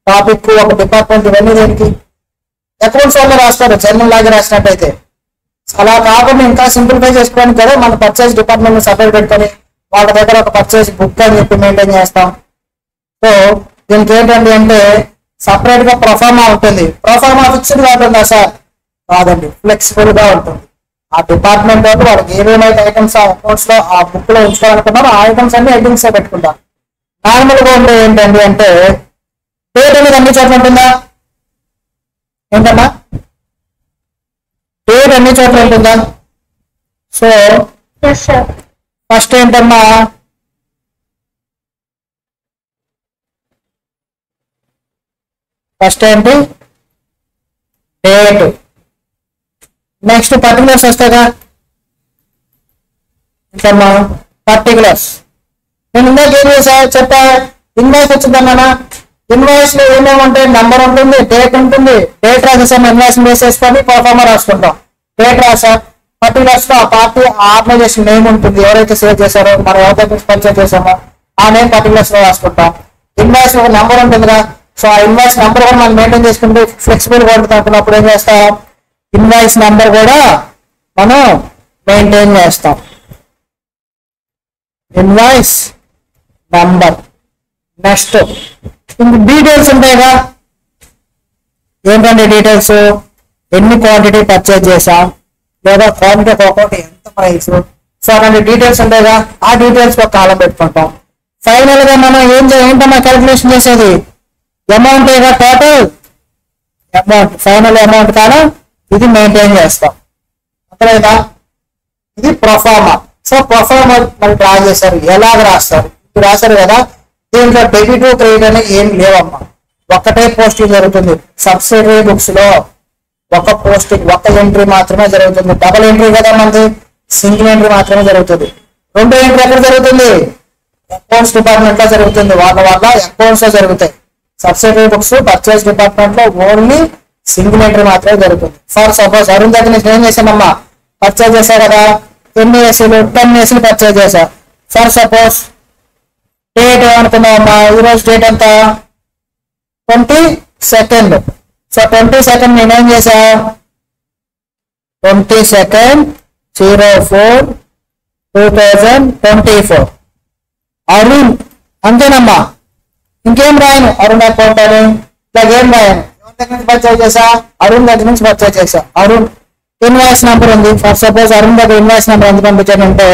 టాపిక్, ఒక డిపార్ట్మెంట్, ఇవన్నీ దేనికి? అకౌంట్స్ వాళ్ళు రాస్తారు జనరల్ లాగే రాసినట్టయితే. అలా కాకుండా ఇంకా సింప్లిఫై చేసుకోవడానికి కదా మన పర్చేజ్ డిపార్ట్మెంట్ సపరేట్ పెట్టుకొని వాళ్ళ దగ్గర ఒక పర్చేజ్ బుక్ అని చెప్పి మెయింటైన్ చేస్తాం. సో దీనికి ఏంటండి అంటే సపరేట్ గా ప్రొఫార్మా ఉంటుంది. ప్రొఫార్మా ఫిక్స్డ్ గా ఉంటుందా సార్? కాదండి, ఫ్లెక్సిబుల్ గా ఉంటుంది. ఆ డిపార్ట్మెంట్ వాళ్ళు వాళ్ళకి ఏమేమైతే ఐటమ్స్ ఆ అకౌంట్స్ లో ఆ బుక్ లో ఉంచుకోవాలనుకున్నారో ఆ ఐటమ్స్ అన్ని ఐటమ్స్ పెట్టుకుంటారు. నార్మల్ గా ఉండే ఏంటండి అంటే డేట్ అనేది అన్ని చోట్ల ఉంటుందా? ఏంటమ్మా? డేట్ అన్ని చోట్ల ఉంటుందా? సో ఫస్ట్ ఏంటమ్మా? ఫస్ట్ ఏంటి? డేట్. నెక్స్ట్ పర్టికులర్స్ వస్తాయిగా. ఇంకమ్మా పర్టికులర్స్. నేను ఇందాక ఏం చేసా చెప్పా? ఇన్వాయిస్ వచ్చిందన్నా. ఇన్వాయిస్ లో ఏమేమి ఉంటాయి? నెంబర్ ఉంటుంది, డేట్ ఉంటుంది. డేట్ రాసేసాము, ఇన్వాయిస్ బేస్ చేసుకొని పర్ఫార్మర్ రాసుకుంటాం. డేట్ రాసా. పర్టికులర్స్ లో ఆ పార్టీ ఆర్గనైజేషన్ నేమ్ ఉంటుంది, ఎవరైతే సేవ్ చేశారో మనం ఎవరైతే పర్చేజ్ చేసామో ఆ నేమ్ పర్టికులర్స్ లో రాసుకుంటాం. ఇన్వాయిస్ లో ఒక నెంబర్ ఉంటుందిగా. సో ఆ ఇన్వాయిస్ నెంబర్ కూడా మనం మెయింటైన్ చేసుకుంటే ఫ్లెక్సిబుల్ గా ఉంటుంది అనుకున్నప్పుడు ఏం చేస్తాం? ఇన్వాయిస్ నెంబర్ కూడా మనం మెయింటైన్ చేస్తాం. Invoice number. నెక్స్ట్ డీటెయిల్స్ ఉంటాయిగా. ఏంటంటే డీటెయిల్స్? ఎన్ని క్వాంటిటీ పర్చేజ్ చేసాం, లేదా క్వాంటిటీ ఒక్కొక్కటి ఎంత ప్రైస్. సో అలాంటి డీటెయిల్స్ ఉంటాయిగా. ఆ డీటెయిల్స్ ఒక కాలం పెట్టుకుంటాం. ఫైనల్ గా మనం ఏంటమ్మా క్యాలిక్యులేషన్ చేసేది? Amount total amount, final amount కాలం ఇది మెయింటైన్ చేస్తాం. అర్థమైందా? ఇది ప్రొఫార్మా. సో ప్రొఫార్మా మనం డ్రా చేశారు. ఎలాగ రాస్తారు? ఇది రాశారు కదా. దీంట్లో డెబిట్ క్రెడిట్ అనేది ఏం లేవమ్మా. ఒక్కటే పోస్టింగ్ జరుగుతుంది. సబ్సిడరీ బుక్స్ లో ఒక పోస్టింగ్, ఒక ఎంట్రీ మాత్రమే జరుగుతుంది. డబుల్ ఎంట్రీ కదా మనది, సింగిల్ ఎంట్రీ మాత్రమే జరుగుతుంది. రెండో ఎంట్రీ ఎక్కడ జరుగుతుంది? అకౌంట్స్ డిపార్ట్మెంట్ లో జరుగుతుంది. వాళ్ళ అకౌంట్స్ లో జరుగుతాయి. సబ్సిడరీ బుక్స్ పర్చేజ్ డిపార్ట్మెంట్ లో ఓన్లీ సింగిల్ ఎంట్రీ మాత్రమే జరుగుతుంది. ఫర్ సపోజ్ అరుణ్ దగ్గర నుంచి ఏం చేశానమ్మా, పర్చేజ్ చేశా కదా, ఎన్ని ఏసీలు 10 ఏసీలు పర్చేజ్ చేశా. ఫర్ సపోజ్ డేట్ ఏమనుకున్నామమ్మా, ఈరోజు డేట్ ఎంత 22nd. సో 22nd నేనేం చేశా, 22/04/2024 అరుణ్ అంతేనమ్మా, ఇంకేం రాయను. అరుణ్ అకౌంట్ అని ఇలాగేం రాయను. ఎవరి దగ్గర నుంచి పర్చేజ్ చేశా, అరుణ్ దగ్గర నుంచి పర్చేజ్ చేశా. అరుణ్ ఇన్వాయిస్ నెంబర్ ఉంది. ఫర్ సపోజ్ అరుణ్ దగ్గర ఇన్వాయిస్ నెంబర్ ఎంత పంపించానంటే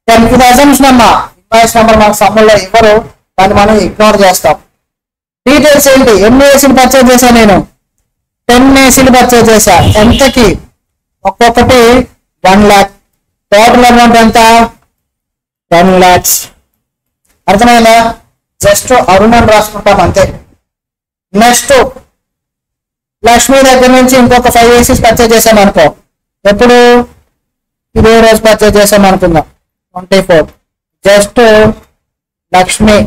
10. ఇది అజంప్షన్ అమ్మా, ఇన్వాయిస్ నెంబర్ మనకు సమ్ముల్లో ఇవ్వరు, దాన్ని మనం ఇగ్నోర్ చేస్తాం. డీటెయిల్స్ ఏంటి, ఎన్ని ఏసీలు పర్చేజ్ చేశా నేను, 10 ఏసీలు పర్చేజ్ చేశా. ఎంతకి, ఒక్కొక్కటి 1 lakh. టోటల్ అమౌంట్ ఎంత 10 lakhs. అర్థమైందా? జస్ట్ అరుణ్ అని రాసుకుంటాం అంతే. నెక్స్ట్ లక్ష్మి దగ్గర నుంచి ఇంకొక 5 ఏసీస్ పర్చేజ్ చేసాం అనుకో. ఎప్పుడు, ఇదే రోజు పర్చేజ్ చేసాం అనుకుందాం 24. జస్ట్ లక్ష్మి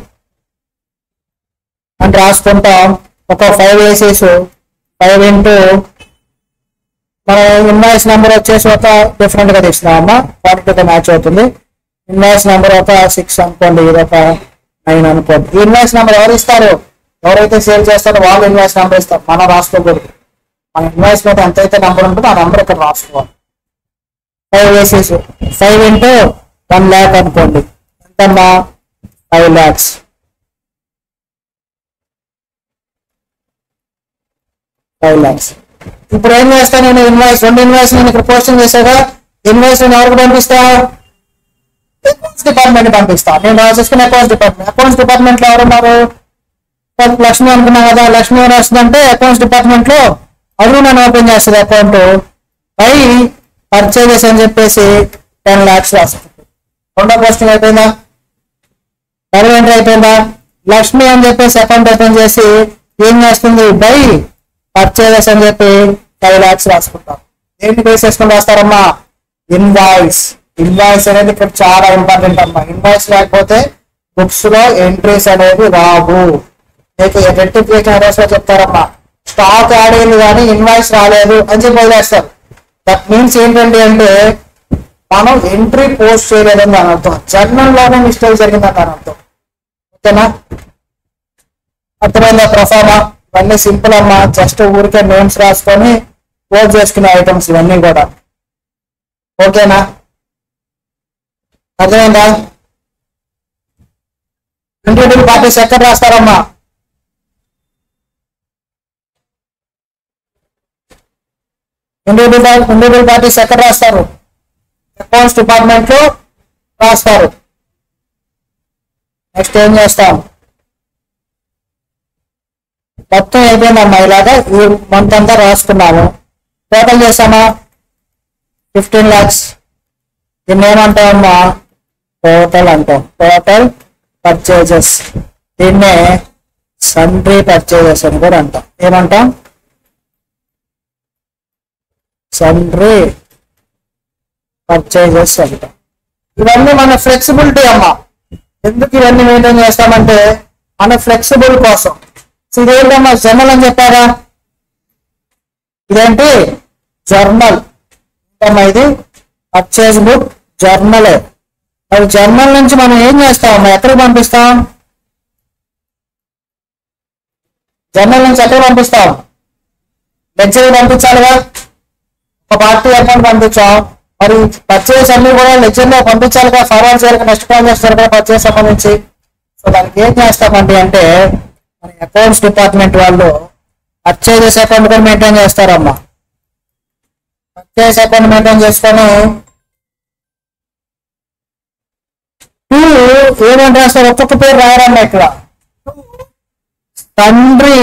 అని రాసుకుంటాం. ఒక 5 ఏసీస్ 5 ఇంటూ మన ఇన్వాయిస్ నెంబర్ వచ్చేసి ఒక డిఫరెంట్ గా తీసుకున్నామమ్మా, 42 మ్యాచ్ అవుతుంది. ఇన్వాయిస్ నెంబర్ ఒక 6 అనుకోండి, ఇది ఒక 9 అనుకోండి. ఈ ఇన్వాయిస్ నెంబర్ ఎవరు ఇస్తారు, ఎవరైతే సేల్ చేస్తారో వాళ్ళు ఇన్వాయిస్ నెంబర్ ఇస్తారు, మనం రాసుకోకూడదు. మన ఇన్వాయిస్ మీద ఎంతైతే నెంబర్ ఉంటుందో ఆ నెంబర్ ఇక్కడ రాసుకోవాలి. 5 ఏసీస్ 5 ఇంటూ 1 lakh అనుకోండి, ఎంతమ్మా 5 lakhs. 5 lakhs. ఇప్పుడు ఏం చేస్తాను నేను, ఇన్వాయిస్ 2 ఇన్వాయిస్ నేను ఇక్కడ పోస్టింగ్ చేశాగా, ఇన్వాయిస్ నేను ఎవరికి పంపిస్తా, అకౌంట్స్ డిపార్ట్మెంట్ పంపిస్తా. నేను రాసేసుకున్న అకౌంట్స్ డిపార్ట్మెంట్ లో ఎవరున్నారు, లక్ష్మి అనుకున్నా కదా. లక్ష్మి ఏం రాస్తుందంటే అకౌంట్స్ డిపార్ట్మెంట్ లో అరుణ్ అని ఓపెన్ చేస్తుంది అకౌంట్. పై పర్చేజెస్ అని చెప్పేసి 10 lakhs రాస్తుంది. రెండో పోస్టింగ్ అయిపోయిందా, డబుల్ ఎంట్రీ అయిపోయిందా. లక్ష్మి అని చెప్పేసి అకౌంట్ ఓపెన్ చేసి ఏం చేస్తుంది, బై పర్చేజెస్ అని చెప్పి 5 lakhs రాసుకుంటాం. ఏంటి బేస్ చేసుకుని రాస్తారమ్మా, ఇన్వాయిస్. ఇన్వాయిస్ అనేది ఇక్కడ చాలా ఇంపార్టెంట్ అమ్మా. ఇన్వాయిస్ లేకపోతే బుక్స్ లో ఎంట్రీస్ అనేవి రావు. మీకు రెక్టిఫికేషన్ అడ్రస్ లో చెప్తారమ్మా, స్టాక్ యాడ్ అయింది కానీ ఇన్వాయిస్ రాలేదు అని చెప్పి వదిలేస్తారు. దట్ మీన్స్ ఏంటంటే అంటే మనం ఎంట్రీ పోస్ట్ చేయలేదని దాని అర్థం, జర్నల్ లోనే మిస్టేక్ జరిగిందని దాని అర్థం. ఓకేనా, అర్థమైందా? ప్రొఫార్మా ఇవన్నీ సింపుల్ అమ్మా, జస్ట్ ఊరికే నేమ్స్ రాసుకొని క్లోజ్ చేసుకునే ఐటమ్స్ ఇవన్నీ కూడా. ఓకేనా, అర్థమైందా? ఇండివిజువల్ పార్టీస్ ఎక్కడ రాస్తారమ్మా, ఇండివిజువల్ పార్టీస్ ఎక్కడ రాస్తారు, అకౌంట్స్ డిపార్ట్మెంట్ లో రాస్తారు. నెక్స్ట్ ఏం చేస్తాం, మొత్తం అయిపోయిందమ్మా. ఇలాగా ఈ మంత్ అంతా రాసుకున్నాము. టోటల్ చేసామా 15 lakhs. దీన్ని ఏమంటామమ్మా, టోటల్ అంటాం. టోటల్ పర్చేజెస్, దీన్నే సండ్రీ పర్చేజెస్ అని కూడా అంటాం. ఏమంటాం, సండ్రీ పర్చేజెస్ అంటాం. ఇవన్నీ మన ఫ్లెక్సిబిలిటీ అమ్మా. ఎందుకు ఇవన్నీ మెయింటైన్ చేస్తామంటే మన ఫ్లెక్సిబుల్ కోసం. ఇదేంటమ్మా, జర్నల్ అని చెప్పారా, ఇదేంటి జర్నల్ అమ్మా, ఇది పర్చేజ్ బుక్ జర్నలే. మరి జర్నల్ నుంచి మనం ఏం చేస్తామమ్మా, ఎక్కడికి పంపిస్తాం, జర్నల్ నుంచి ఎక్కడికి పంపిస్తాం, లెడ్జర్ పంపించాలిగా. ఒక పార్టీ అకౌంట్ పంపించాం, మరి పర్చేస్ అన్ని కూడా లెడ్జర్ లో పంపించాలిగా, ఫార్వర్డ్ చేయాలి, నెక్స్ట్ కాల్ చేస్తారు కదా పర్చేస్ సంబంధించి. సో దానికి ఏం చేస్తామండి అంటే మన అకౌంట్స్ డిపార్ట్మెంట్ వాళ్ళు పర్చేజెస్ అకౌంట్ కూడా మెయింటైన్ చేస్తారమ్మా. పర్చేస్ అకౌంట్ మెయింటైన్ చేసుకొని ఏమంటే రాస్తారు, ఒక్కొక్క పేరు రాయరమ్మా. ఇక్కడ తండ్రి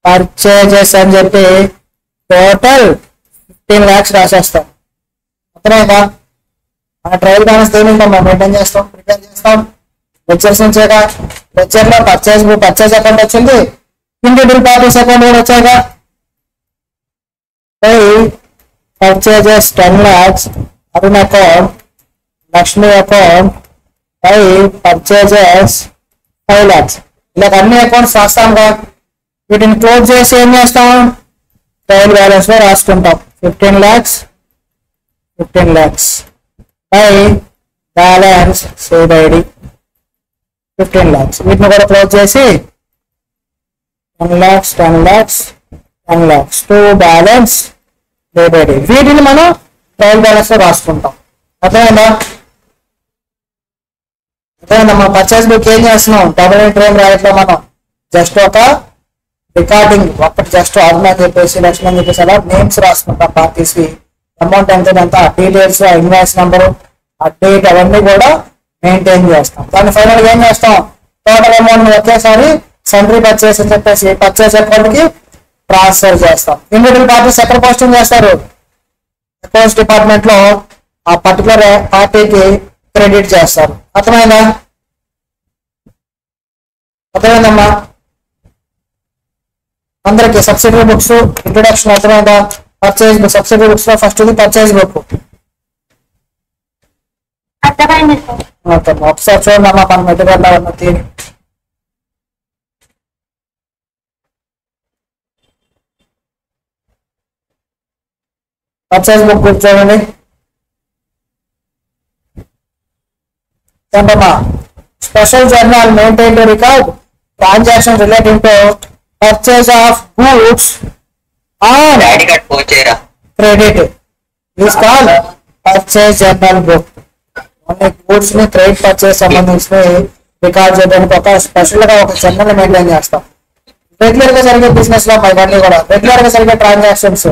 పర్చేజెస్ అని చెప్పి టోటల్ 15 lakhs రాసేస్తాం. అర్థమైందా? మన ట్రయల్ బ్యాలెన్స్ దేనిందమ్మా మెయింటైన్ చేస్తాం, ప్రిపేర్ చేస్తాం. లెక్చర్స్ నుంచేగా, లెక్చర్ లో పర్చేజ్ అకౌంట్ వచ్చింది, ఇండివిజువల్ పార్టీస్ అకౌంట్ కూడా వచ్చాయిగా. Purchases 10 lakhs, Arun account, Lakshmi account, purchases 5 lakhs. ఇలా అన్ని అకౌంట్స్ రాస్తాంగా. వీటిని క్లోజ్ చేసి ఏం చేస్తాం, ట్రయల్ బ్యాలెన్స్ లో రాసుకుంటాం. 15 lakhs by balance save ID 15 lakhs. వీటిని కూడా క్లోజ్ చేసి 10 lakhs to balance save ID. వీటిని మనం ట్రయల్ బ్యాలెన్స్ లో రాసుకుంటాం. అర్థమైందా? మనం పర్చేస్ బుక్ ఏం చేస్తున్నాం, డబుల్ ఎంట్రీ ఏం రాయట్లే, మనం జస్ట్ ఒక రికార్డింగ్ ఒకటి జస్ట్ అరుణ్ అని చెప్పేసి లక్ష్మి అని చెప్పేసి అలా నేమ్స్ రాసుకుంటాం. పార్టీస్ కి అమౌంట్ ఎంత డీటెయిల్స్, ఇన్వాయిస్ నెంబరు, ఆ డేట్ అవన్నీ కూడా మెయింటైన్ చేస్తాం. దాన్ని ఫైనల్ గా ఏం చేస్తాం, టోటల్ అమౌంట్ ఒకేసారి సెంట్రీ పర్చేస్ అని చెప్పేసి పర్చేస్ అకౌంట్ కి ట్రాన్స్ఫర్ చేస్తాం. ఇండివిజువల్ పార్టీస్ ఎక్కడ పోస్టింగ్ చేస్తారు, అకౌంట్స్ డిపార్ట్మెంట్ లో ఆ పర్టికులర్ పార్టీకి క్రెడిట్ చేస్తారు. అర్థమైందమ్మా అందరికి? సబ్సిడరీ బుక్స్ ఇంట్రొడక్షన్ అర్థమైందా? పర్చేజ్ బుక్, సబ్సిడరీ బుక్స్ లో ఫస్ట్ ఇది పర్చేజ్ బుక్. అర్థమైంది సార్. ఒకసారి చూడండి అమ్మా మన మెటీరియల్ ఉన్నది. పర్చేజ్ బుక్ చూడండి. Special journal maintain to record transaction relating to purchase of goods on credit is called purchase journal book. Only goods ని క్రెడిట్ పర్చేస్ సంబంధించి రికార్డ్ చేయడానికి ఒక స్పెషల్ గా ఒక జర్నల్ మెయింటైన్ చేస్తాం. రెగ్యులర్ గా జరిగే బిజినెస్ లో ఇవన్నీ కూడా రెగ్యులర్ గా జరిగే ట్రాన్సాక్షన్స్,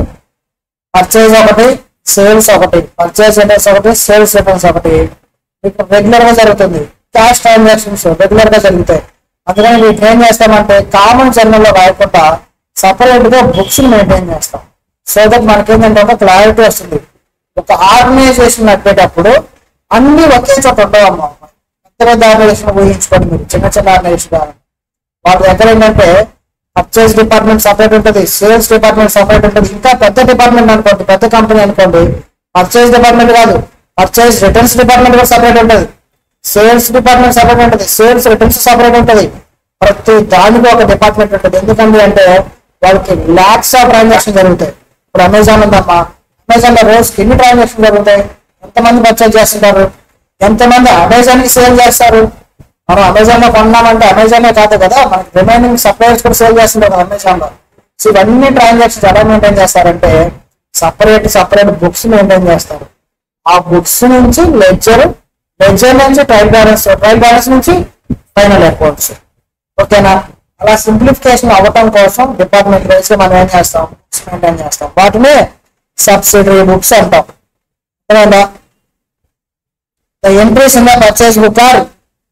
పర్చేజ్ ఒకటి, సేల్స్ ఒకటి, పర్చేజ్ రిటర్న్స్ ఒకటి, సేల్స్ రిటర్న్స్ ఒకటి రెగ్యులర్ గా జరుగుతుంది. క్యాష్ ట్రాన్సాక్షన్స్ రెగ్యులర్ గా జరుగుతాయి. అందుకని వీటిని ఏం చేస్తామంటే కామన్ జర్నల్ లో రాయకుండా సపరేట్ గా బుక్స్ మెయింటైన్ చేస్తాం. సో దట్ మనకేంటంటే ఒక క్లారిటీ వస్తుంది. ఒక ఆర్గనైజేషన్ నడిపేటప్పుడు అన్ని ఒకే చోట ఉండవమ్మా. పెద్ద పెద్ద ఆర్గనైజేషన్ ఊహించుకోండి మీరు, చిన్న చిన్న ఆర్గనైజేషన్ వాటి దగ్గర ఏంటంటే పర్చేస్ డిపార్ట్మెంట్ సపరేట్ ఉంటుంది, సేల్స్ డిపార్ట్మెంట్ సపరేట్ ఉంటుంది. ఇంకా పెద్ద డిపార్ట్మెంట్ అనుకోండి, పెద్ద కంపెనీ అనుకోండి, పర్చేస్ డిపార్ట్మెంట్ కాదు, పర్చేస్ రిటర్న్స్ డిపార్ట్మెంట్ కూడా సపరేట్ ఉంటుంది, సేల్స్ డిపార్ట్మెంట్ సపరేట్ ఉంటుంది, సేల్స్ రిటర్న్స్ సపరేట్ ఉంటుంది. ప్రతి దానికి ఒక డిపార్ట్మెంట్ ఉంటుంది. ఎందుకంటే అంటే వాళ్ళకి లాక్స్ ఆఫ్ ట్రాన్సాక్షన్ జరుగుతాయి. ఇప్పుడు అమెజాన్ ఉందమ్మా, అమెజాన్ లో రోజుకి ఎన్ని ట్రాన్సాక్షన్ జరుగుతాయి, ఎంతమంది పర్చేజ్ చేస్తుంటారు, ఎంతమంది అమెజాన్ కి సేల్ చేస్తారు. మనం అమెజాన్ లో కొన్నామంటే అమెజానే కాదు కదా, మనకి రిమైనింగ్ సప్లయర్స్ కూడా సేల్ చేస్తుంటారు కదా అమెజాన్ లో. సో ఇవన్నీ ట్రాన్సాక్షన్స్ ఎలా మెయింటైన్ చేస్తారంటే సపరేట్ బుక్స్ మెయింటైన్ చేస్తారు. ఆ బుక్స్ నుంచి లెడ్జర్ నుంచి ట్రయల్ బ్యాలెన్స్ నుంచి ఫైనల్ అకౌంట్స్. ఓకేనా? అలా సింప్లిఫికేషన్ అవ్వటం కోసం డిపార్ట్మెంట్ వైజ్ మనం ఏం చేస్తాం, బుక్స్ మెయింటైన్ చేస్తాం. వాటిని సబ్సిడరీ బుక్స్ అంటాం. అర్థమైందా? The entries in the purchase book are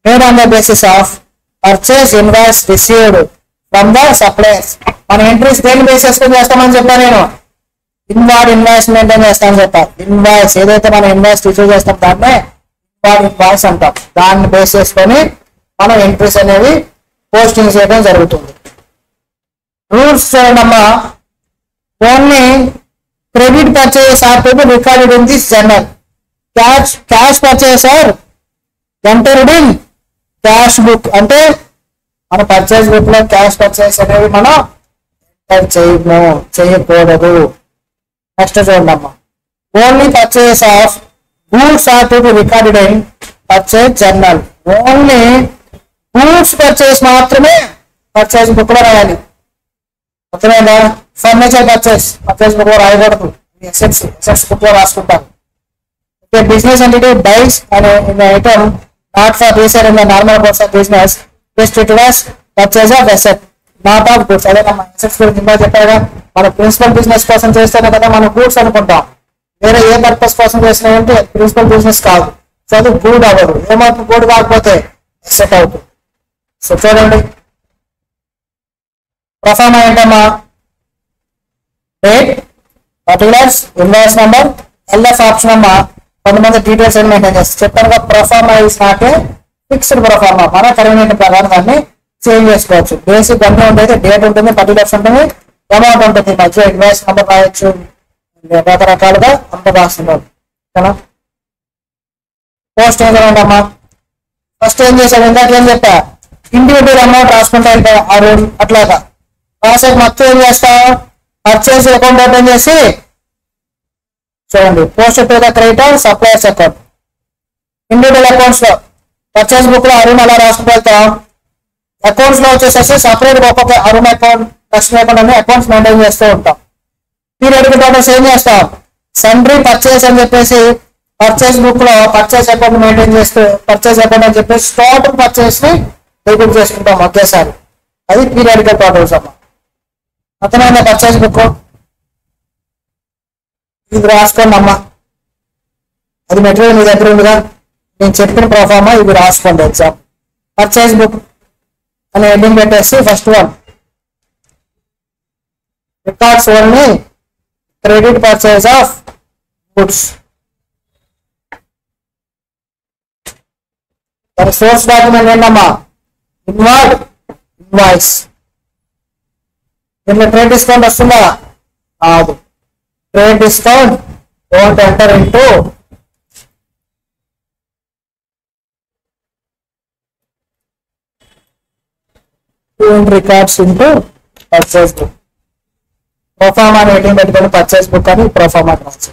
made on the basis of purchase invoice received from the suppliers. మన ఎంట్రీస్ దేని బేస్ చేసుకొని చేస్తామని చెప్పా నేను, ఇన్వాయిస్ మెయింటైన్ చేస్తామని చెప్పా. ఇన్వాయిస్ ఏదైతే మనం ఇన్వాయిస్ రిసీవ్ చేస్తాం దాన్నే ఇన్వాయిస్ అంటాం. దాన్ని బేస్ చేసుకొని మనం ఎంట్రీస్ అనేవి పోస్టింగ్ చేయడం జరుగుతుంది. రూల్స్ చూడమ్మా, only credit purchase are to be recorded in this journal. Cash purchase are entered in cash book. అంటే మన పర్చేస్ బుక్ లో క్యాష్ పర్చేస్ అనేవి మనం ఎంటర్ చేయకూడదు. నెక్స్ట్ చూడమ్మా, only purchase of goods are to be recorded in purchase journal. Only goods purchase మాత్రమే purchase book లో రాయాలి. అర్థమైందా? ఫర్నిచర్ పర్చేస్ బుక్ లో రాయకూడదు, ఎసెట్స్ బుక్ లో రాసుకుంటారు. Business entity buys an item not for resale in the normal course of business is treated as purchase of asset, not of goods. అదే మనం అసెట్స్ గురించి ఇంకా చెప్పారుగా, మన ప్రిన్సిపల్ బిజినెస్ కోసం చేస్తేనే కదా మనం గూడ్స్ అనుకుంటాం. వేరే ఏ పర్పస్ కోసం చేసినాయంటే ప్రిన్సిపల్ బిజినెస్ కాదు, సో అది గూడ్ అవ్వదు. ఏమవుతుంది, గూడ్ కాకపోతే అసెట్ అవుతుంది. సో చూడండి, ప్రొఫార్మా ఏంటమ్మా, date, particulars, invoice number, LF option అమ్మా. కొంతమంది డీటెయిల్స్ ఏం మెయింటైన్ చేస్తారు చెప్పారుగా. Proforma is not a fixed proforma, మన కన్వీనియంట్ ప్రకారం దాన్ని చేంజ్ చేసుకోవచ్చు. బేసిక్ అన్నీ ఉంటుంది, డేట్ ఉంటుంది, పర్టికులర్స్ ఉంటుంది, అమౌంట్ ఉంటుంది, మధ్య ఇన్వాయిస్ నెంబర్ రాయొచ్చు, రకరకాలుగా అంత రాస్తున్నారు. ఓకేనా? పోస్ట్ ఏం అమ్మా, ఫస్ట్ ఏం చేశాడు, ఇందాక ఏం చెప్పా, ఇండివిజువల్ అమౌంట్ రాసుకుంటే ఆ రోజు అట్లాగా కాసేపు మొత్తం ఏం చేస్తాం, పర్చేస్ అకౌంట్ ఓపెన్ చేసి చూడండి, post to the creditor suppliers account. Individual accounts లో పర్చేస్ బుక్ లో అరుణ్ అలా రాసుకు వెళ్తాం. అకౌంట్స్ లో వచ్చేసేసి సపరేట్ ఒక్కొక్క అరుణ్ అకౌంట్, లక్ష్మి అకౌంట్ అనే అకౌంట్స్ మెయింటైన్ చేస్తూ ఉంటాం. పీరియడ్ టోటల్స్ ఏం చేస్తాం, సండ్రీ పర్చేస్ అని చెప్పేసి పర్చేస్ బుక్ లో పర్చేస్ అకౌంట్ మెయింటైన్ చేస్తూ పర్చేస్ అకౌంట్ అని చెప్పేసి టోటల్ పర్చేస్ ని డెబిట్ చేసుకుంటాం ఒకేసారి. అది పీరియడికల్ టోటల్స్ అమ్మా. అర్థమైందా? పర్చేస్ బుక్ ఇది రాసుకోండి అమ్మా. అది మెటీరియల్ మీ దగ్గర ఉందిగా, నేను చెప్పిన ప్రొఫార్మా ఇవి రాసుకోండి. ఎగ్జామ్ పర్చేస్ బుక్ అని హెడ్డింగ్ పెట్టేసి first one records only credit purchase of goods. మరి సోర్స్ డాక్యుమెంట్ ఏంటమ్మా, ఇన్వార్డ్ ఇన్వాయిస్. దీంట్లో ట్రేడ్ డిస్కౌంట్ వస్తుందా? కాదు. Trade discount don't enter into records into purchase book. Proforma అని హెడ్డింగ్ పెట్టుకొని పర్చేస్ బుక్ అని ప్రొఫార్మా రాసి.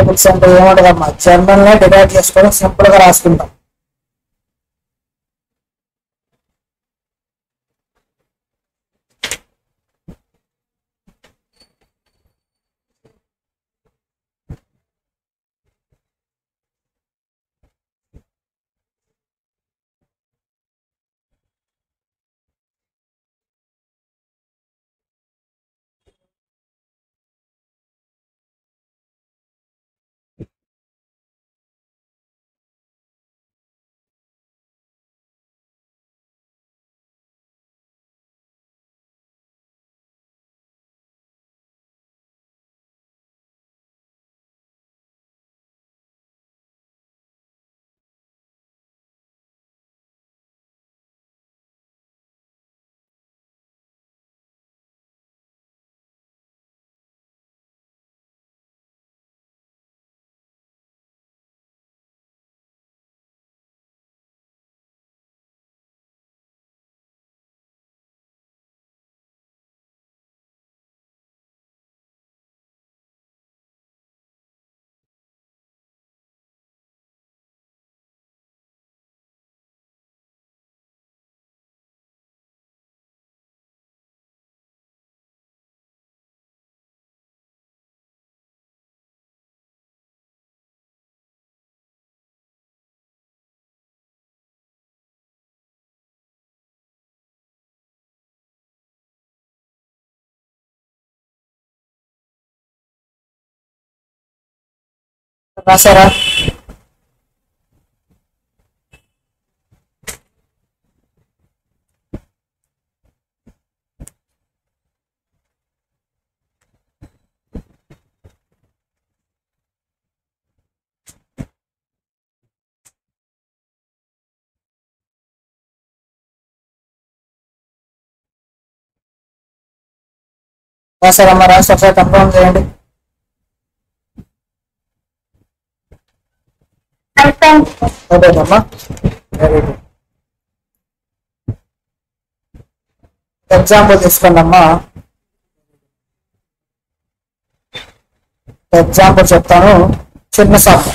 బుక్స్ అంటే ఏమంటదమ్మా, జర్నల్ నే డివైడ్ చేసుకొని సింపుల్ గా రాసుకుంటాం. రాసారా? రాసారమ్మా? రాసి ఒకసారి కన్ఫర్మ్ చేయండి. ఓకేమ్మా, వెరీ గుడ్. ఎగ్జాంపుల్ తీసుకోండి అమ్మా. ఎగ్జాంపుల్ చెప్తాను. చిన్న shop,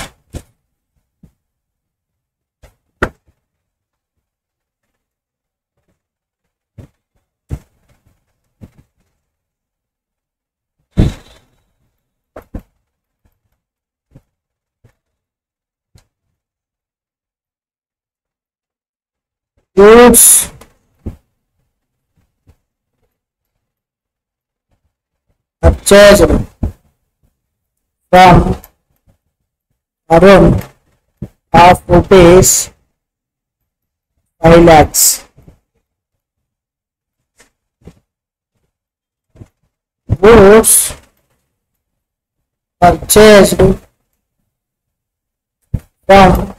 goods purchased from Arun of rupees 5 lakhs. Goods purchased from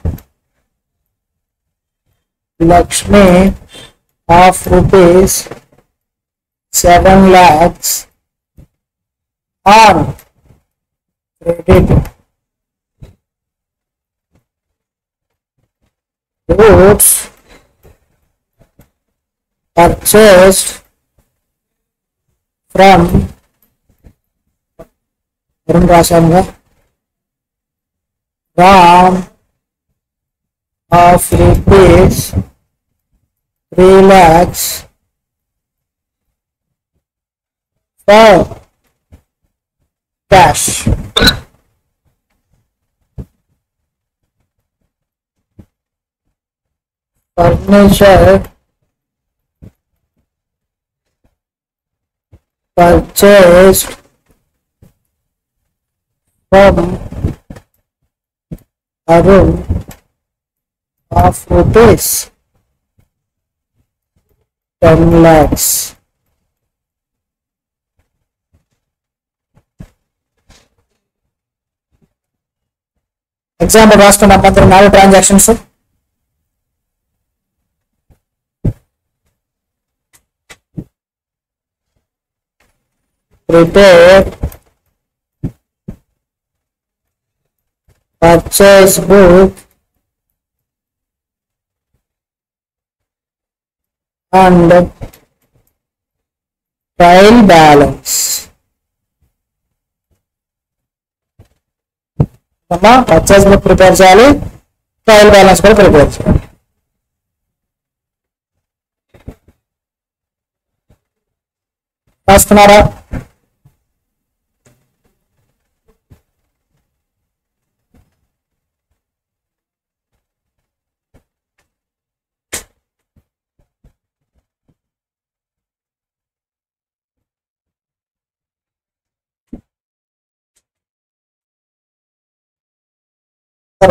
Lakshmi of rupees 7 lakhs on credit. Goods purchased from Ram of rupees 3 lakhs for cash. Furniture purchased from Arun of rupees 10 lakhs. Example రాస్తున్న మాత్రం 4 transactions. Prepare purchase book and trial balance. Purchase book prepare చేయాలి, trial balance కూడా prepare చేయాలి. రాస్తున్నారా?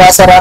రాసారా?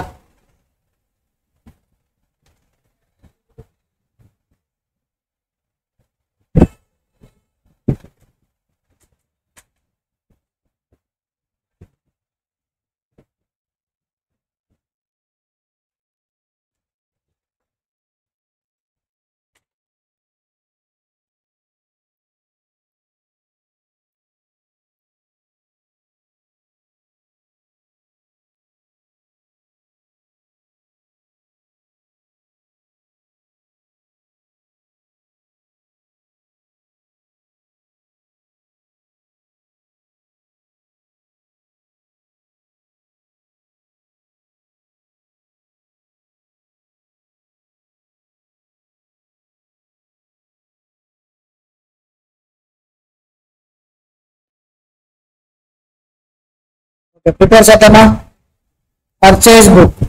Prepare చేద్దామా? Purchase book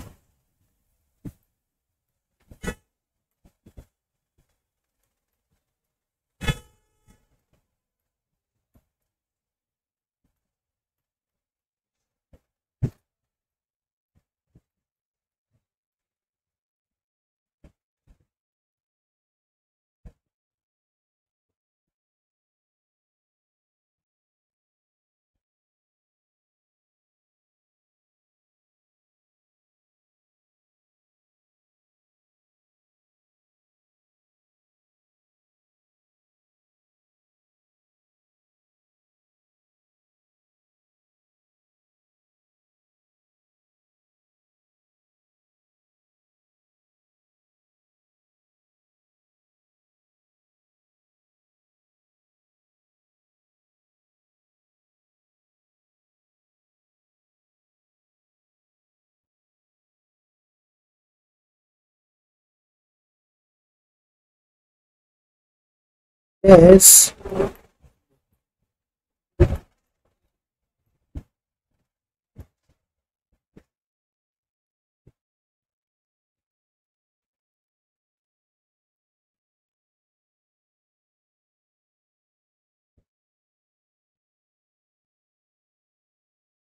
is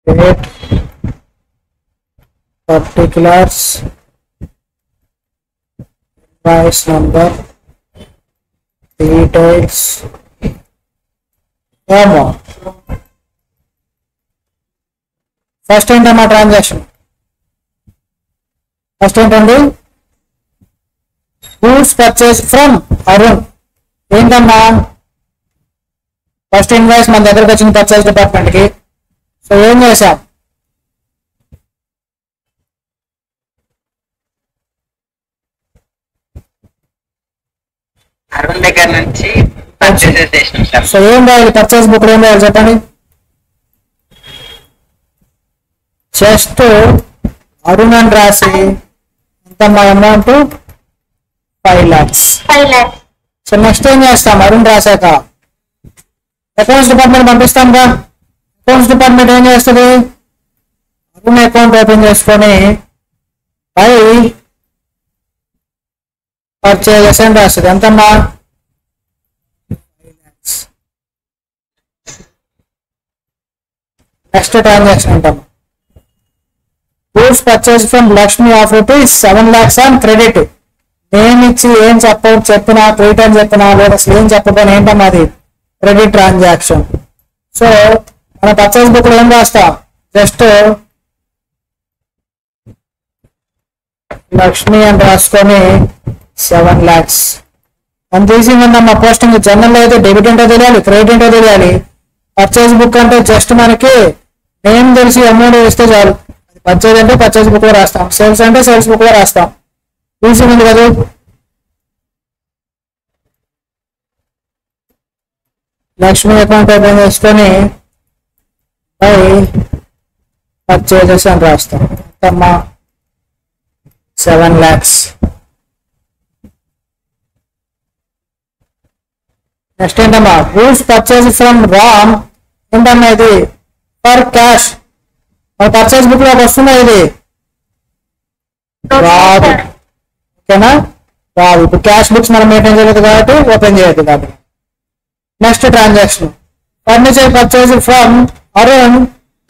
date, particulars, invoice number, details, ఏమో first ఏంటమ్మా transaction first ఏంటండి goods purchase from Arun ఏంటమ్మా ఫస్ట్ ఇన్వాయిస్ మన దగ్గరకు వచ్చింది పర్చేస్ డిపార్ట్మెంట్ కి సో ఏం చేశాం అరుణ్ దగ్గర నుంచి పర్చేసెస్ చేసినాం సార్. సో ఏం రాయాలి పర్చేస్ బుక్ ఏం రాయాలి చెప్పండి జస్ట్ అరుణ్ అని రాసి ఎంతమ్మా amount 5 lakhs. 5 lakhs. So next ఏం చేస్తాం అరుణ్ రాశాక అకౌంట్స్ డిపార్ట్మెంట్ పంపిస్తాంగా అకౌంట్స్ డిపార్ట్మెంట్ ఏం చేస్తుంది అరుణ్ అకౌంట్ ఓపెన్ చేసుకొని బై పర్చేజెస్ అని రాస్తుంది ఎంతమ్మా 5 lakhs. నెక్స్ట్ ట్రాన్సాక్షన్ అంటాము goods purchase from Lakshmi of rupees 7 lakhs on credit నేను ఇచ్చి ఏం చెప్పినా క్రెడిట్ అని చెప్పినా లేదా ఏం చెప్పకపోయినా ఏంటమ్మా అది క్రెడిట్ ట్రాన్సాక్షన్ సో మన పర్చేస్ బుక్ లో ఏం రాస్తాం జస్ట్ లక్ష్మి అని రాసుకొని 7 lakhs అంత ఈజీగా ఉందమ్మా పోస్టింగ్ జనరల్ అయితే డెబిట్ ఏంటో తెలియాలి క్రెడిట్ ఏంటో తెలియాలి పర్చేస్ బుక్ అంటే జస్ట్ మనకి నేమ్ తెలిసి అమౌంట్ వేస్తే చాలు పర్చేజ్ అంటే పర్చేజ్ బుక్ లో రాస్తాం సేల్స్ అంటే సేల్స్ బుక్ లో రాస్తాం ఈజీ ఉంది కదా లక్ష్మి అకౌంట్ ఓపెన్ చేసుకొని బై పర్చేజెస్ అని రాస్తాం ఎంతమ్మా 7 lakhs. నెక్స్ట్ ఏంటమ్మా గూడ్స్ పర్చేజ్ ఫ్రమ్ రామ్ ఏంటమ్మా ఇది ఫర్ క్యాష్ మన పర్చేజ్ బుక్ లోకి వస్తుందా ఇది రాదు ఓకేనా రాదు ఇప్పుడు క్యాష్ బుక్స్ మనం మెయింటైన్ చేయలేదు కాబట్టి ఓపెన్ చేయొద్దు కాబట్టి next transaction furniture purchase from Arun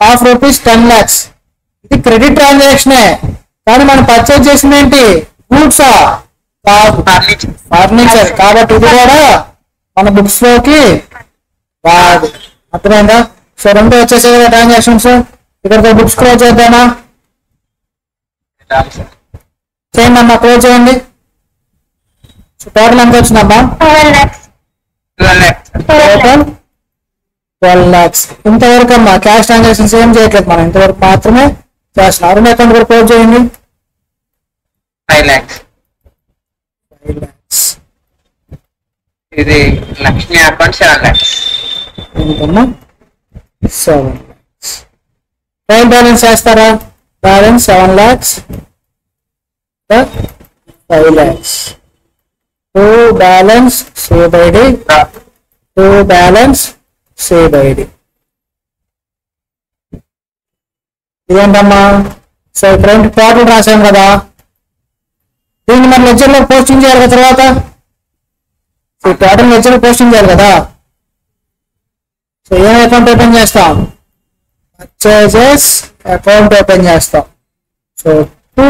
of rupees 10 lakhs ఇది క్రెడిట్ ట్రాన్సాక్షనే కానీ మనం పర్చేజ్ చేసింది ఏంటి గూడ్సా కాదు ఫర్నిచర్ కాబట్టి ఇది కూడా మన బుక్స్ లోకి రాదు అర్థమైందా సో రెండు వచ్చేసే కదా ట్రాన్సాక్షన్స్ ఇక్కడ బుక్స్ క్లోజ్ చేద్దామా చేయండి అమ్మా క్లోజ్ చేయండి సో టోటల్ ఎంత వచ్చిందమ్మా 12 lakhs. Total 12 lakhs. ఇంతవరకు అమ్మా క్యాష్ ట్రాన్సాక్షన్స్ ఏం చేయట్లేదు మనం ఇంతవరకు మాత్రమే చేస్తున్నాం అరుణ్ అకౌంట్ కూడా క్లోజ్ చేయండి 5 lakhs. 5 lakhs. ఇది లక్ష్మి అకౌంట్ 7 lakhs. ఏంటమ్మా 7 lakhs. టైం బ్యాలెన్స్ చేస్తారా balance 7 lakhs 5 lakhs. To balance say by D. To balance say by D. ఇదేంటమ్మా సో ఇప్పుడు టోటల్ రాసాం కదా దీన్ని మన లెక్చర్ లో పోస్టింగ్ చేయాలి కదా తర్వాత టోటల్ లెక్చర్ పోస్టింగ్ చేయాలి కదా సో ఏం అకౌంట్ ఓపెన్ చేస్తాం పర్చేజెస్ అకౌంట్ ఓపెన్ చేస్తాం సో టూ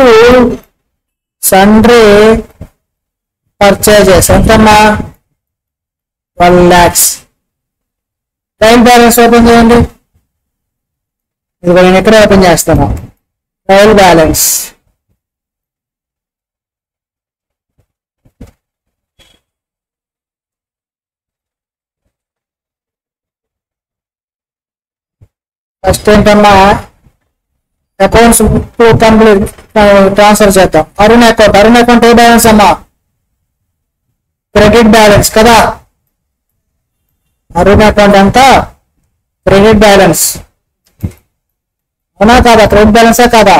సన్డ్రీ పర్చేజెస్ ఎంతమ్మా 12 lakhs. ట్రయల్ బ్యాలెన్స్ ఓపెన్ చేయండి ఇది నేను ఎక్కడ ఓపెన్ చేస్తాను ట్రయల్ బ్యాలెన్స్ ఫస్ట్ ఏంటమ్మా అకౌంట్స్ కంప్లీట్ ట్రాన్స్ఫర్ చేద్దాం అరుణ్ అకౌంట్ ఏ బ్యాలెన్స్ అమ్మా క్రెడిట్ బ్యాలెన్స్ కదా అరుణ్ అకౌంట్ అంతా క్రెడిట్ బ్యాలెన్స్ అవునా కాదా క్రెడిట్ బ్యాలెన్సే కాదా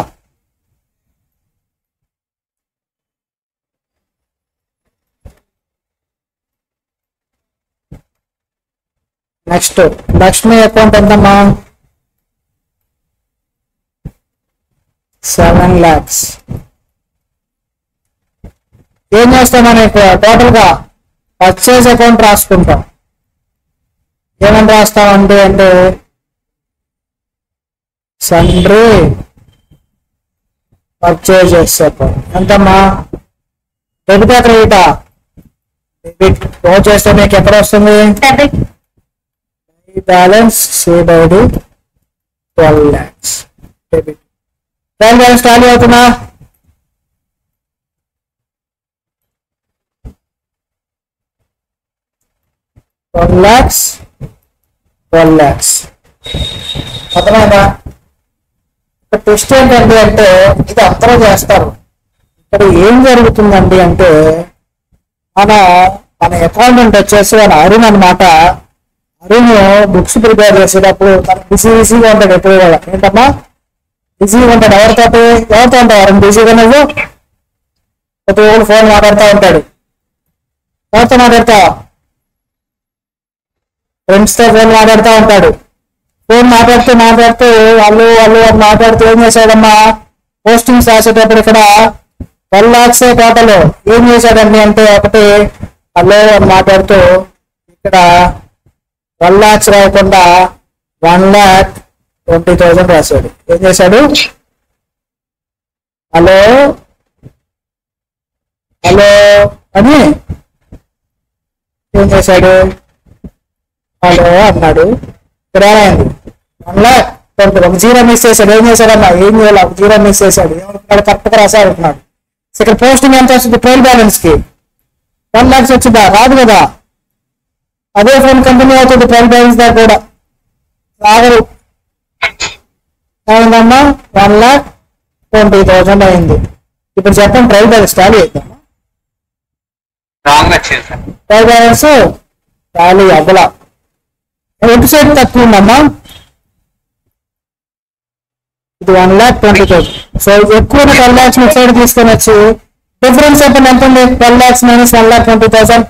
నెక్స్ట్ లక్ష్మి అకౌంట్ ఎంతమ్మా 7 lakhs. ఏం చేస్తామని టోటల్ గా పర్చేజ్ అకౌంట్ రాసుకుంటాం ఏమని రాస్తామంటే అంటే సండ్రీ పర్చేజెస్ అకౌంట్ ఎంతమ్మా? డెబిటా క్రెడిటా? డెబిట్. క్లోజ్ చేస్తే మీకు ఎక్కడ వస్తుంది? డెబిట్. బ్యాలెన్స్ సేబడి 12 lakhs. Debit. Trial balance tally అవుతుందా? $12 lakhs. అర్థమైందా? టెస్ట్ ఏంటండి అంటే ఇది అందరూ చేస్తారు. ఇక్కడ ఏం జరుగుతుందండి అంటే మన అకౌంటెంట్ వచ్చేసి మన అరుణ్ అనమాట. అరుణ్ బుక్స్ ప్రిపేర్ చేసేటప్పుడు తను బిజీగా ఉంటాడు ఎప్పుడు కూడా. ఏంటమ్మా బిజీగా ఉంటాడు? ఎవరితో ఉంటాడు అరుణ్ బిజీగా? నువ్వు ప్రతి ఒక్కరు ఫోన్ మాట్లాడుతూ ఉంటాడు. ఎవరితో మాట్లాడతావు? ఫ్రెండ్స్ తో ఫోన్ మాట్లాడుతూ ఉంటాడు. ఫోన్ మాట్లాడుతూ వాళ్ళు మాట్లాడుతూ ఏం చేశాడమ్మా? పోస్టింగ్స్ రాసేటప్పుడు ఇక్కడ 12 lakhs టోటల్. ఏం చేశాడండి అంటే ఒకటి హలో అని మాట్లాడుతూ ఇక్కడ 12 lakhs రాయకుండా 1,20,000 రాశాడు. ఏం చేశాడు? హలో అని ఏం చేశాడు? హలో అన్నాడు. ఇక్కడ ఏమైంది? 1,20,000 జీరో మిస్ చేశాడు. ఏం చేశాడమ్మా? ఏం చేయాలి? జీరో మిస్ చేశాడు. ఏమనుకున్నాడు? కరెక్ట్గా రాశాడు అంటున్నాడు. ఇక్కడ పోస్టింగ్ ఎంత వస్తుంది? ట్రయల్ బ్యాలెన్స్ కి 1 lakhs వచ్చిందా? రాదు కదా. అదే ఫోన్ కంటిన్యూ అవుతుంది ట్రయల్ బ్యాలెన్స్ దగ్గర కూడా రాగరు. ఏమైందమ్మా? 1,20,000 అయింది. ఇప్పుడు చెప్పండి ట్రయల్ బ్యాలెన్స్ టాలీ అవుతుందమ్మా? ట్రయల్ బ్యాలెన్స్ టాలీ అవ్వలా. ఎటు సైడ్ తక్కువ ఉందమ్మా? ఇది 1,20,000. సో ఎక్కువ 12 lakhs మీ సైడ్ తీసుకొని వచ్చి డిఫరెన్స్ చెప్పండి ఎంత ఉంది? 12 lakhs minus 1,20,000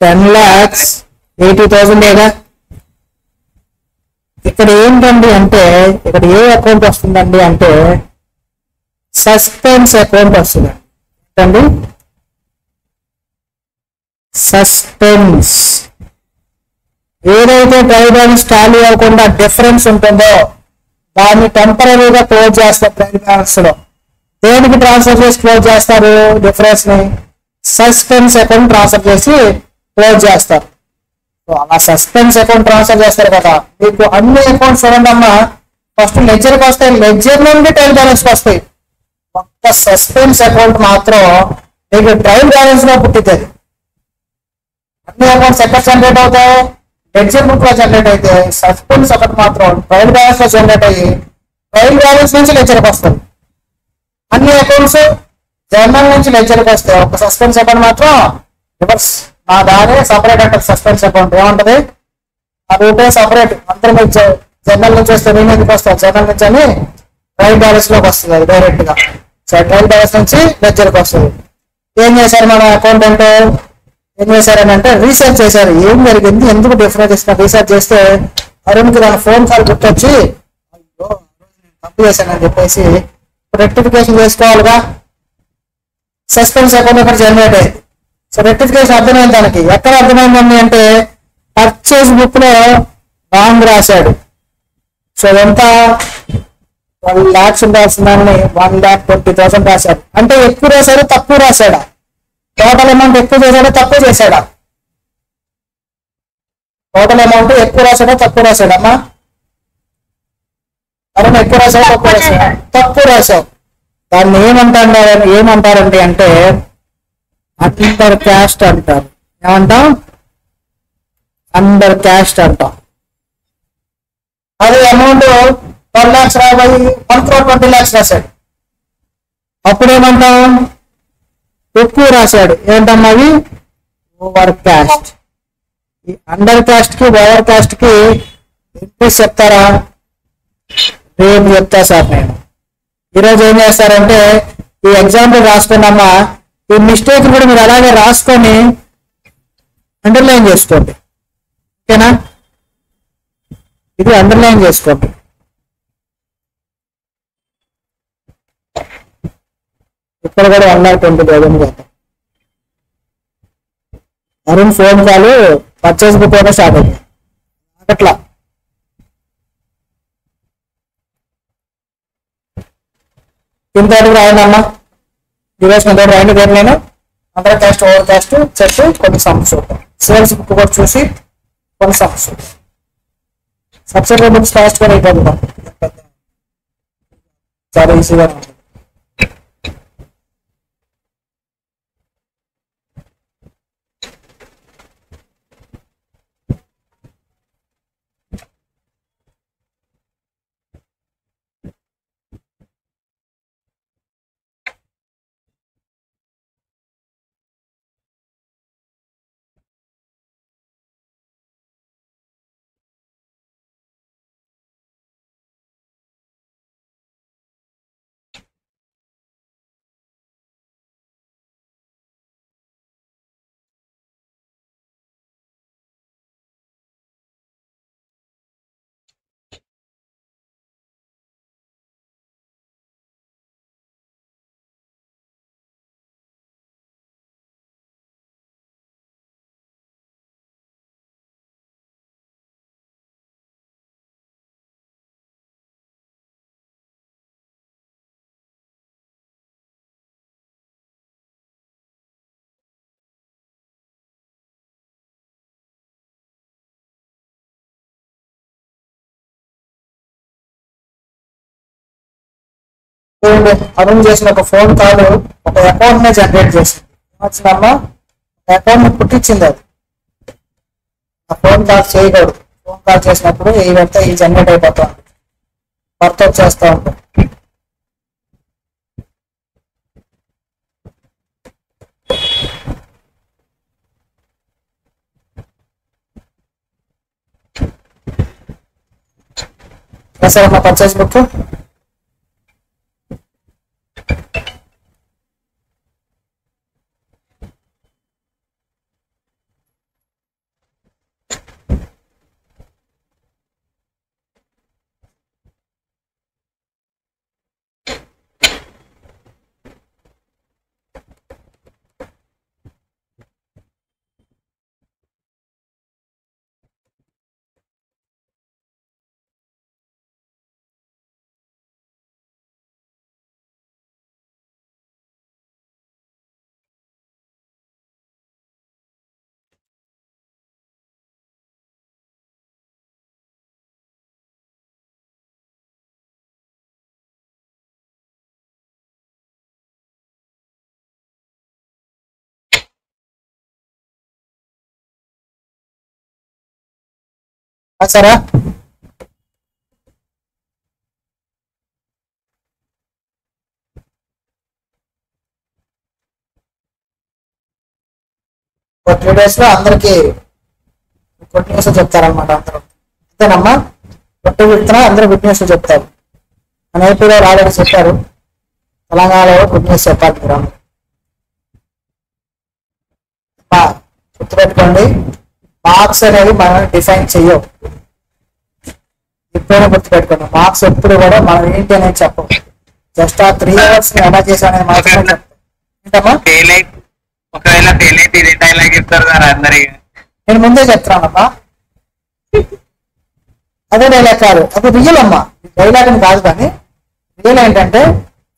10,80,000 లేదా? ఇక్కడ ఏంటండి అంటే ఇక్కడ ఏ అకౌంట్ వస్తుందండి అంటే సస్పెన్స్ అకౌంట్ వస్తుంది. ఏంటండి? సస్పెన్స్. ఏదైతే ట్రయల్ బ్యాలెన్స్ టాలీ అవ్వకుండా డిఫరెన్స్ ఉంటుందో దాన్ని టెంపరీగా క్లోజ్ చేస్తారు. ట్రయల్ బ్యాలెన్స్ లో దేనికి ట్రాన్స్ఫర్ చేసి క్లోజ్ చేస్తారు? డిఫరెన్స్ ని సస్పెన్స్ అకౌంట్ ట్రాన్స్ఫర్ చేసి క్లోజ్ చేస్తారు. అలా సస్పెన్స్ అకౌంట్ ట్రాన్స్ఫర్ చేస్తారు కదా. మీకు అన్ని అకౌంట్స్ చూడండమ్మా, ఫస్ట్ లెడ్జర్కి వస్తాయి, లెడ్జర్ నుండి ట్రయల్ బ్యాలెన్స్ వస్తాయి. ఒక్క సస్పెన్స్ అకౌంట్ మాత్రం మీకు ట్రయల్ బ్యాలెన్స్ లో పుట్టింది. అన్ని అకౌంట్స్ ఎక్కడ జనరేట్ అవుతాయి? లెడ్జర్ బుక్ లో జనరేట్ అయితే సస్పెన్స్ ఒకటి మాత్రం ట్రయల్ బ్యాలెన్స్ లో జనరేట్ అయ్యి ట్రయల్ బ్యాలెన్స్ నుంచి లెడ్జర్కి వస్తుంది. అన్ని అకౌంట్స్ జర్నల్ నుంచి లెడ్జర్కి వస్తాయి. ఒక సస్పెన్స్ అకౌంట్ మాత్రం రివర్స్. నా దాని సపరేట్ అంటారు సస్పెన్స్ అకౌంట్. ఏమంటది? ఆ రూపే సపరేట్. అందరూ మీరు జర్నల్ నుంచి వస్తే నేను ఎందుకు వస్తాను? జర్నల్ నుంచి అని ట్రయల్ బ్యాలెన్స్ లోకి వస్తుంది అది డైరెక్ట్ గా. సో ట్రయల్ బ్యాలెన్స్ నుంచి లెడ్జర్కి వస్తుంది. ఏం చేశారు మన అకౌంటెంట్? ఏం చేశారని అంటే రీసెర్చ్ చేశారు. ఏం జరిగింది, ఎందుకు డిఫరెన్స్ ఇస్తున్నారు? రీసెర్చ్ చేస్తే అరుణ్కి దాని ఫోన్ కాల్ గుర్తొచ్చి అయ్యో తప్పు చేశానని చెప్పేసి రెక్టిఫికేషన్ చేసుకోవాలిగా. సస్పెన్స్ అకౌంట్ అక్కడ జనరేట్ అయ్యింది. సో రెక్టిఫికేషన్ అర్థమైంది దానికి. ఎక్కడ అర్థమైందండి అంటే పర్చేజ్ బుక్ లో రాంగ్ రాశాడు. సో ఎంత 12 lakhs ఉండాల్సిందాన్ని 1,20,000 రాశాడు. అంటే ఎక్కువ రాశాడు తక్కువ రాశాడా? టోటల్ అమౌంట్ ఎక్కువ చేశాడా తక్కువ చేశాడా? టోటల్ అమౌంట్ ఎక్కువ రాశాడా తక్కువ రాశాడమ్మా? అరే ఎక్కువ రాశాడా తక్కువ రాశాడా? తక్కువ రాశావు. దాన్ని ఏమంటారండి అంటే అండర్ క్యాస్ట్ అంటారు. ఏమంటాం? అండర్ క్యాస్ట్ అంటాం. అదే అమౌంట్ 12 lakhs రాబోయి 1,20 lakhs రాశాడు. అప్పుడేమంటాం? ఎక్కువ రాశాడు. ఏంటమ్మా అవి? Over caste. ఈ అండర్ క్యాస్ట్ కి ఓవర్ క్యాస్ట్ కి ఎంట్రీస్ చెప్తారా? రేపు చెప్తా సార్ నేను. ఈరోజు ఏం చేస్తారంటే ఈ ఎగ్జాంపుల్ రాసుకున్నామా, ఈ మిస్టేక్ కూడా మీరు అలాగే రాసుకొని అండర్లైన్ చేసుకోండి. ఓకేనా? ఇది అండర్లైన్ చేసుకోండి. ఇక్కడ కూడా 1,20,000 చేద్దాం. Arun phone call purchase book start అవుతుంది. అట్లా కింద రాయండి అమ్మా. ఈరోజు నేను రాయండి. రేపు నేను అండర్ క్యాస్ట్ ఓవర్ క్యాస్ట్ చెప్పి కొన్ని సమ్స్ చూద్దాం. సేల్స్ బుక్ కూడా చూసి కొన్ని సమ్స్ చూద్దాం. సబ్సిడరీ బుక్స్ ఫాస్ట్ గా అయిపోతుందాం. చాలా ఈజీగా ఉంటుంది. అరుణ్ చేసిన ఒక ఫోన్ కాల్ ఒక అకౌంట్ నే జనరేట్ చేసింది. వచ్చిందమ్మా అకౌంట్ ని పుట్టించింది. అది ఆ ఫోన్ కాల్ చేయకూడదు. ఫోన్ కాల్ చేసినప్పుడు ఇవంతా ఈ జనరేట్ అయిపోతా ఉంటుంది, వర్క్ చేస్తూ ఉంటుంది. సార్ మా పర్చేస్ బుక్ సరే ఒక 3 days లో అందరికి గుడ్ న్యూస్ చెప్తారనమాట. అందరూ అంతేనమ్మా. కొట్టు విడుతున్నా అందరూ గుడ్ న్యూస్ చెప్తారు. మన ఏపీలో ఆల్రెడీ చెప్పారు, తెలంగాణలో గుడ్ న్యూస్ చెప్పాలి మీరు. గుర్తుపెట్టుకోండి, మార్క్స్ అనేవి మనం డిఫైన్ చెయ్యవు. ఎప్పుడైనా గుర్తుపెట్టుకోండి, మార్క్స్ ఎప్పుడు కూడా మనం ఏంటి అనేది చెప్పం. జస్ట్ ఆ 3 hours ఎలా చేశానని మాత్రమే చెప్తాం. ఏంటమ్మా ఒకవేళ ఫెయిల్ అయితే ఇదే డైలాగ్ చెప్తారు కదా అందరికి. నేను ముందే చెప్తానమ్మా, అదే డైలాగ్ కాదు, అది రియల్ అమ్మా. డైలాగ్ అని కాదు, కానీ రియల్ ఏంటంటే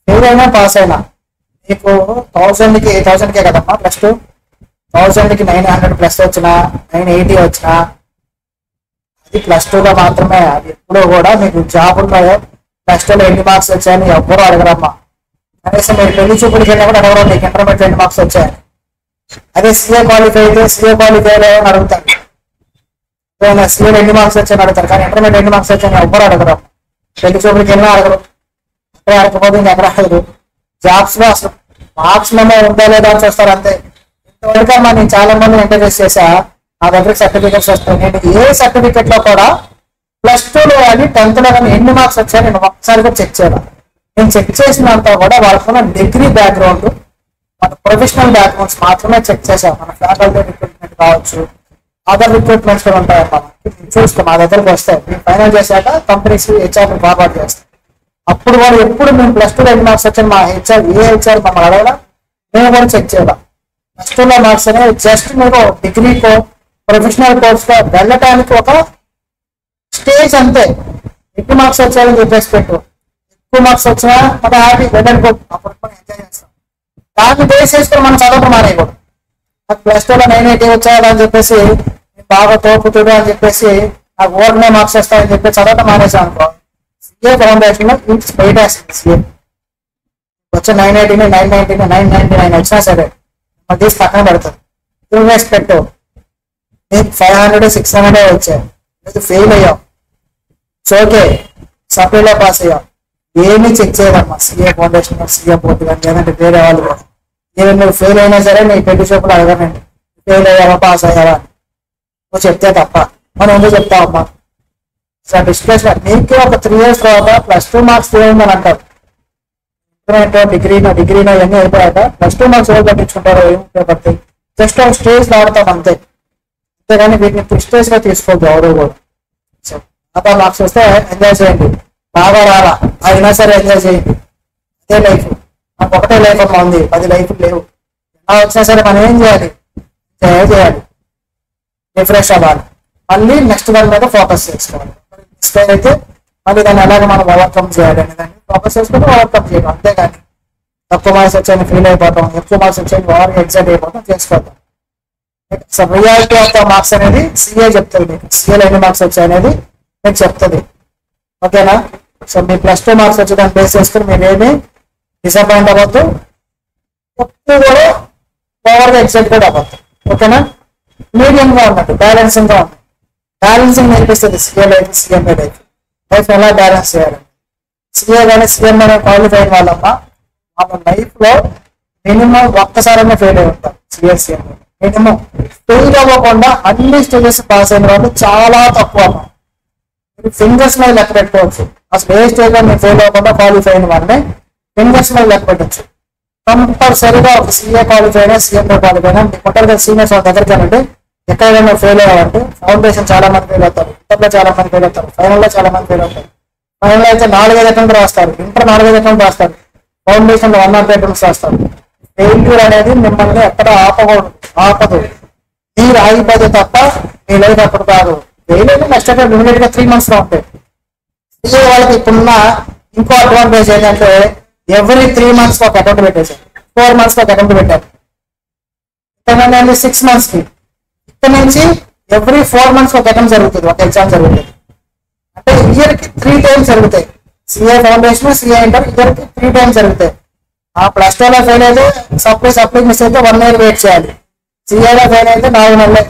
ఫెయిల్ అయినా పాస్ అయినా నీకు 1000కి 1000కే కదమ్మా +2. 1000కి 900 ప్లస్ వచ్చినా 980 వచ్చినా అది +2లో మాత్రమే. అది ఎప్పుడో కూడా మీకు జాబ్ ఉన్నాయో +2లో ఎన్ని మార్క్స్ వచ్చాయని ఎవ్వరూ అడగరమ్మా. కనీసం మీరు పెళ్లి చూపుడికి వెళ్ళినా కూడా అడగరు నీకు ఇంటర్మీడియట్ ఎన్ని మార్క్స్ వచ్చాయని. అదే సీఏ క్వాలిఫై అయితే సీఏ క్వాలిఫైలో అడుగుతారు, సీఏలో ఎన్ని మార్క్స్ వచ్చాయని అడుగుతారు. కానీ ఇంటర్మీడియట్ ఎన్ని మార్క్స్ వచ్చాయని ఎవ్వరు అడగరు. పెళ్లి చూపుడికి వెళ్ళినా అడగరు, అక్కడ అడగకపోతే ఇంకెక్కడ అడగరు. జాబ్స్ లో అసలు మార్క్స్ మెమో ఉందా లేదా అని చూస్తారు అంతే. ఇంతవరకు నేను చాలా మంది ఇంటర్వ్యూస్ చేశా, నా దగ్గర సర్టిఫికెట్స్ వస్తాయి. నేను ఏ సర్టిఫికెట్ లో కూడా +2లో కానీ 10th లో కానీ ఎన్ని మార్క్స్ వచ్చాయో నేను ఒక్కసారిగా చెక్ చేయాలి. నేను చెక్ చేసినంత కూడా వాళ్ళకున్న డిగ్రీ బ్యాక్గ్రౌండ్, మన ప్రొఫెషనల్ బ్యాక్గ్రౌండ్స్ మాత్రమే చెక్ చేశాను. మన ఫ్యాకల్టీ రిక్రూట్మెంట్ కావచ్చు, అదర్ రిక్రూట్మెంట్స్ కూడా ఉంటాయి. మనం చూస్తే మా దగ్గరకు వస్తాయి. మేము ఫైనల్ చేశాక కంపెనీస్ హెచ్ఆర్ ఫార్వర్డ్ చేస్తాం. అప్పుడు వాళ్ళు ఎప్పుడు మేము +2లో ఎన్ని మార్క్స్ వచ్చాను మా హెచ్ఆర్ ఏ హెచ్ఆర్ మమ్మల్ని అడగలా, మేము కూడా చెక్ చేయాలి. +2లో మార్క్స్ అనేవి జస్ట్ మీరు డిగ్రీ ప్రొఫెషనల్ కోర్స్ లో వెళ్ళటానికి ఒక స్టేజ్ అంతే. ఎక్కువ మార్క్స్ వచ్చాయని చెప్పేసి పెట్టు, ఎక్కువ మార్క్స్ వచ్చినా మనం హ్యాపీ వెళ్ళనుకో, అప్పుడు ఎంజాయ్ చేస్తాం. దాన్ని బేస్ చేసుకుని మనం చదవడం మానేయకూడదు. నాకు +2లో 980 వచ్చాయని అని చెప్పేసి బాగా తోపుతుడు అని చెప్పేసి నాకు ఓవర్నే మార్క్స్ వస్తాయని చెప్పి చదవటం మానేసాం అనుకో, సిఏ ఫౌండేషన్ లో ఇంటి బయట వేస్తుంది. సిఏ వచ్చే 980, 990, 999 వచ్చినా సరే మరి తీసి పక్కన పెడతారు. రెస్పెక్ట్ నీకు 500, 600 వచ్చాయి, లేదు ఫెయిల్ అయ్యావు, ఓకే సప్లీలో పాస్ అయ్యావు, ఏమీ చెక్ చేయదమ్మా సిఏ ఫౌండేషన్, సిఏ బోర్డు కానీ లేదంటే వేరే వాళ్ళు కూడా. ఏమి నువ్వు ఫెయిల్ అయినా సరే నీ పెళ్లి షాపులో అడగనండి ఫెయిల్ అయ్యావా పాస్ అయ్యావా నువ్వు చెప్తే తప్ప మనం ఎందుకు చెప్తావమ్మా. డిస్కషన్ నీకు ఒక 3 years తర్వాత +2 మార్క్స్ ఏమైందని అంటారు. డిగ్రీనో ఇవన్నీ అయిపోయాక +2 మార్క్స్ ఎవరు పట్టించుకుంటారో ఏమి ఉపయోగపడతాయి. జస్ట్ ఒక స్టేజ్ ఆడతాం అంతే, అంతేగాని వీటిని ప్రిస్టేజ్ గా తీసుకోవద్దు ఎవరు కూడా. సో బాగా మార్క్స్ వస్తే ఎంజాయ్ చేయండి, బాగా రాలా అయినా సరే ఎంజాయ్ చేయండి. అదే లైఫ్. నాకు ఒకటే లైఫ్ అమ్మా ఉంది, 10 లైఫ్లు లేవు. ఎలా వచ్చినా సరే మనం ఏం చేయాలి, ఎంజాయ్ చేయాలి, రిఫ్రెష్ అవ్వాలి, మళ్ళీ నెక్స్ట్ దాని మీద ఫోకస్ చేసుకోవాలి. మిస్టేక్ అయితే మళ్ళీ దాన్ని ఎలాగ మనం ఓవర్కమ్ చేయాలి అనే దాన్ని ఫోకస్ చేసుకుంటే ఓవర్కమ్ చేయాలి. అంతేగాని తక్కువ మార్క్స్ వచ్చాయని ఫీల్ అయిపోతాం, ఎక్కువ మార్క్స్ వచ్చాయని ఓవర్గా ఎగ్జైట్ అయిపోతాం చేసుకోవద్దాం. So reality of the marks అనేది సిఏ చెప్తుంది మీకు, సిఏలో ఎన్ని మార్క్స్ వచ్చాయనేది మీకు చెప్తుంది. ఓకేనా. సో మీ +2 మార్క్స్ వచ్చి దాన్ని బేస్ చేసుకుని మీరు ఏమి డిసప్పాయింట్ అవ్వద్దు, ఎప్పుడు కూడా ఓవర్గా ఎగ్జైట్ కూడా అవ్వద్దు. ఓకేనా. మీడియం గా ఉన్నట్టు బ్యాలెన్సింగ్ గా ఉంది. బ్యాలెన్సింగ్ నేర్పిస్తుంది CA life, CMA life. Life ఎలా బ్యాలెన్స్ చేయాలి. సిఏ కానీ సిఎంఏ క్వాలిఫై అయిన వాళ్ళమ్మ వాళ్ళ లైఫ్ లో మినిమం ఒక్కసారైనా ఫెయిల్ అయి ఉంటారు. సిఏ సిఎంఏ మినిమం ఫెయిల్ అవ్వకుండా అన్ని స్టేజెస్ పాస్ అయిన వాళ్ళు చాలా తక్కువ అమ్మ. మీరు ఫింగర్స్ మీద లెక్క పెట్టుకోవచ్చు. అసలు ఏ స్టేజ్ లో మీరు ఫెయిల్ అవ్వకుండా క్వాలిఫై అయిన వాళ్ళని ఫింగర్స్ మీద లెక్క పెట్టచ్చు. కంపల్సరీగా ఒక సిఏ క్వాలిఫై అయినా సిఎంఏ క్వాలిఫై అయినా మీకు ఉంటారు కదా సీనియర్స్ వాళ్ళ దగ్గరికి వెళ్ళండి. ఎక్కడైనా ఫెయిల్ అయ్యారంటే ఫౌండేషన్ చాలా మంది ఫెయిల్ అవుతారు, ఇంటర్లో చాలా మంది ఫెయిల్ అవుతారు, ఫైనల్లో చాలా మంది ఫెయిల్ అవుతారు. ఫైనల్ అయితే 4-5 అటెంప్ట్ రాస్తారు, ఇంటర్ 4-5 అటెంప్ట్ రాస్తారు, ఫౌండేషన్ లో 1 or 2 అటెంప్ట్స్ రాస్తారు. ఫెయిల్యూర్ అనేది మిమ్మల్ని ఎక్కడ ఆపదు. మీరు ఆగిపోతే తప్ప మీ లైఫ్ అప్పుడు కాదు. ఫెయిల్ అయితే నెక్స్ట్ అటెంప్ట్ ఇమీడియట్ గా 3 months లో ఉంటాయి. సిఏ వాళ్ళకి ఇప్పుడున్న ఇంకో అడ్వాంటేజ్ ఏంటంటే ఎవ్రీ 3 months ఒక అటెంప్ట్ పెట్టేసారు, 4 months ఒక అటెంప్ట్ పెట్టారు. ఇక్కడ 6 months కి, ఇక్కడ నుంచి ఎవ్రీ 4 months ఒక అటెంప్ట్ జరుగుతుంది, ఒక ఎగ్జామ్ జరుగుతుంది. అంటే ఇయర్ కి 3 times జరుగుతాయి. CA foundation, CA inter year కి 3 times జరుగుతాయి. ఆ +2లో ఫెయిల్ అయితే సప్లై మిస్ అయితే 1 year వెయిట్ చేయాలి. సిఏలో ఫెయిల్ అయితే 4 నెలలే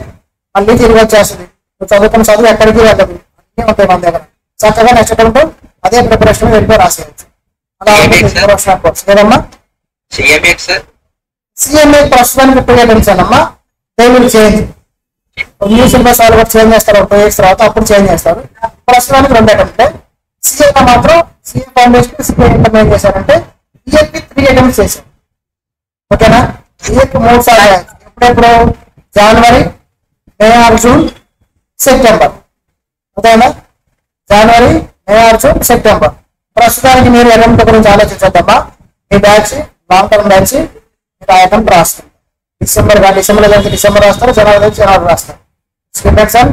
మళ్ళీ తిరిగి వచ్చేస్తుంది. నువ్వు చదువుకున్న చదువు ఎక్కడికి వెళ్ళదు, అన్నీ ఉంటాయి మన దగ్గర. చక్కగా నెక్స్ట్ అటెంప్ట్ అదే ప్రిపరేషన్ వెళ్ళిపోయి రాసేయచ్చు. అలా ప్రొఫెషనల్ కోర్స్ లేదమ్మా. సిఎంఏ ప్రస్తుతానికి 2 attempts అమ్మా. డైలీ చేంజ్ న్యూ సిలబస్ వాళ్ళు కూడా చేంజ్ చేస్తారు 2 years తర్వాత, అప్పుడు చేంజ్ చేస్తారు. ప్రస్తుతానికి 2 attempts. సిఏలో మాత్రం సిఏ ఫౌండేషన్, సిఏ ఇంటర్ ఏం చేశారంటే ఇయర్కి 3 attempts చేశారు. ఓకేనా. ఇయర్కి 3 సార్లు, ఎప్పుడెప్పుడు జనవరి, మే ఆర్ జూన్, సెప్టెంబర్. ఓకేనా. జనవరి, మే ఆర్ జూన్, సెప్టెంబర్. ప్రస్తుతానికి మీరు అటెంప్ట్ గురించి ఆలోచించద్దమ్మా. మీ బ్యాచ్ లాంగ్ టర్మ్ బ్యాచ్ మీరు ఆ అటెంప్ట్ రాస్తారు. డిసెంబర్ రాస్తారు, జనవరి రాస్తారు. Students and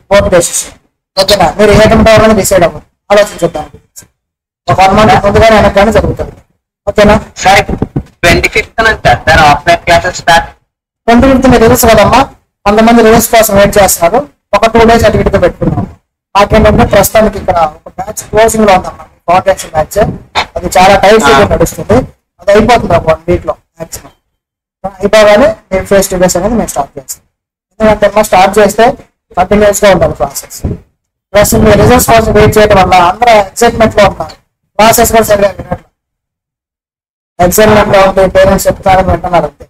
board decision. ఓకేనా. మీరు ఏ అటెంప్ట్ అవ్వాలని డిసైడ్ అవ్వదు, ఆలోచించొద్దాం. ఒక 1 month ముందుగానే వెనక్గానే జరుగుతుంది. ఓకేనా. 25th offline classes start. 25th మీరు రిలీజ్ కదమ్మా. కొంతమంది రిలీజ్ కోసం వెయిట్ చేస్తున్నారు. ఒక 2 days అటు ఇటుగా పెట్టుకున్నాం. మాకేంటంటే ప్రస్తుతానికి ఇక్కడ ఒక బ్యాచ్ క్లోజింగ్ లో ఉందమ్మా, ఫౌండేషన్ బ్యాచ్. అది చాలా టైట్ నడుస్తుంది. అది అయిపోతుంది ఒక 1 week లో మ్యాక్సిమం. అయిపోగానే మేము ఫేస్ టు ఫేస్ అనేది మేము స్టార్ట్ చేస్తాం. ఎందుకంటే స్టార్ట్ చేస్తే కంటిన్యూస్ గా ఉంటుంది ప్రాసెస్. ప్లస్ మీరు రిజల్ట్స్ కోసం వెయిట్ చేయడం వల్ల అందరూ ఎక్సైట్మెంట్ లో ఉంటారు, ప్రాసెస్ కూడా సరిగా వినట్లు. ఎక్సైట్మెంట్ లో ఉంటే పేరెంట్స్ చెప్తారని వింటున్నారు అంతే.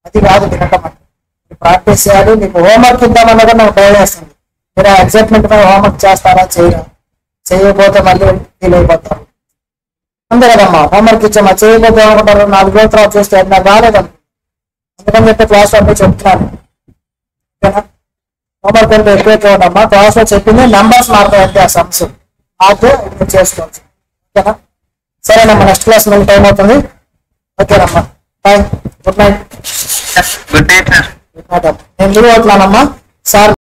అది కాదు వినటం అంటే. ప్రాక్టీస్ చేయాలి. మీకు హోంవర్క్ ఇద్దామన్నా కూడా నాకు భయం వేస్తుంది. మీరు ఆ ఎక్సైట్మెంట్ మీద హోంవర్క్ చేస్తారా, చేయకపోతే మళ్ళీ ఫీల్ అయిపోతారు. అంతే కదమ్మా. హోంవర్క్ ఇచ్చామా, చేయకపోతే ఏమనుకుంటారు, 4 రోజుల తర్వాత చూస్తే అది నాకు రాలేదండి. అందుకని చెప్పి క్లాస్ లో చెప్తున్నాను. ఓకేనా. హోంవర్క్ అంటే ఎక్కువ చూడమ్మా. క్లాస్ లో చెప్పింది నెంబర్స్ మారుతాయంటే ఆ సమ్స్ మాకు చేసుకోవచ్చు. ఓకేనా. సరేనమ్మా. నెక్స్ట్ క్లాస్ మళ్ళీ టైం అవుతుంది. ఓకేనమ్మా. Good night. Good night sir. నేను లీవ్ అవుతున్నానమ్మా సార్.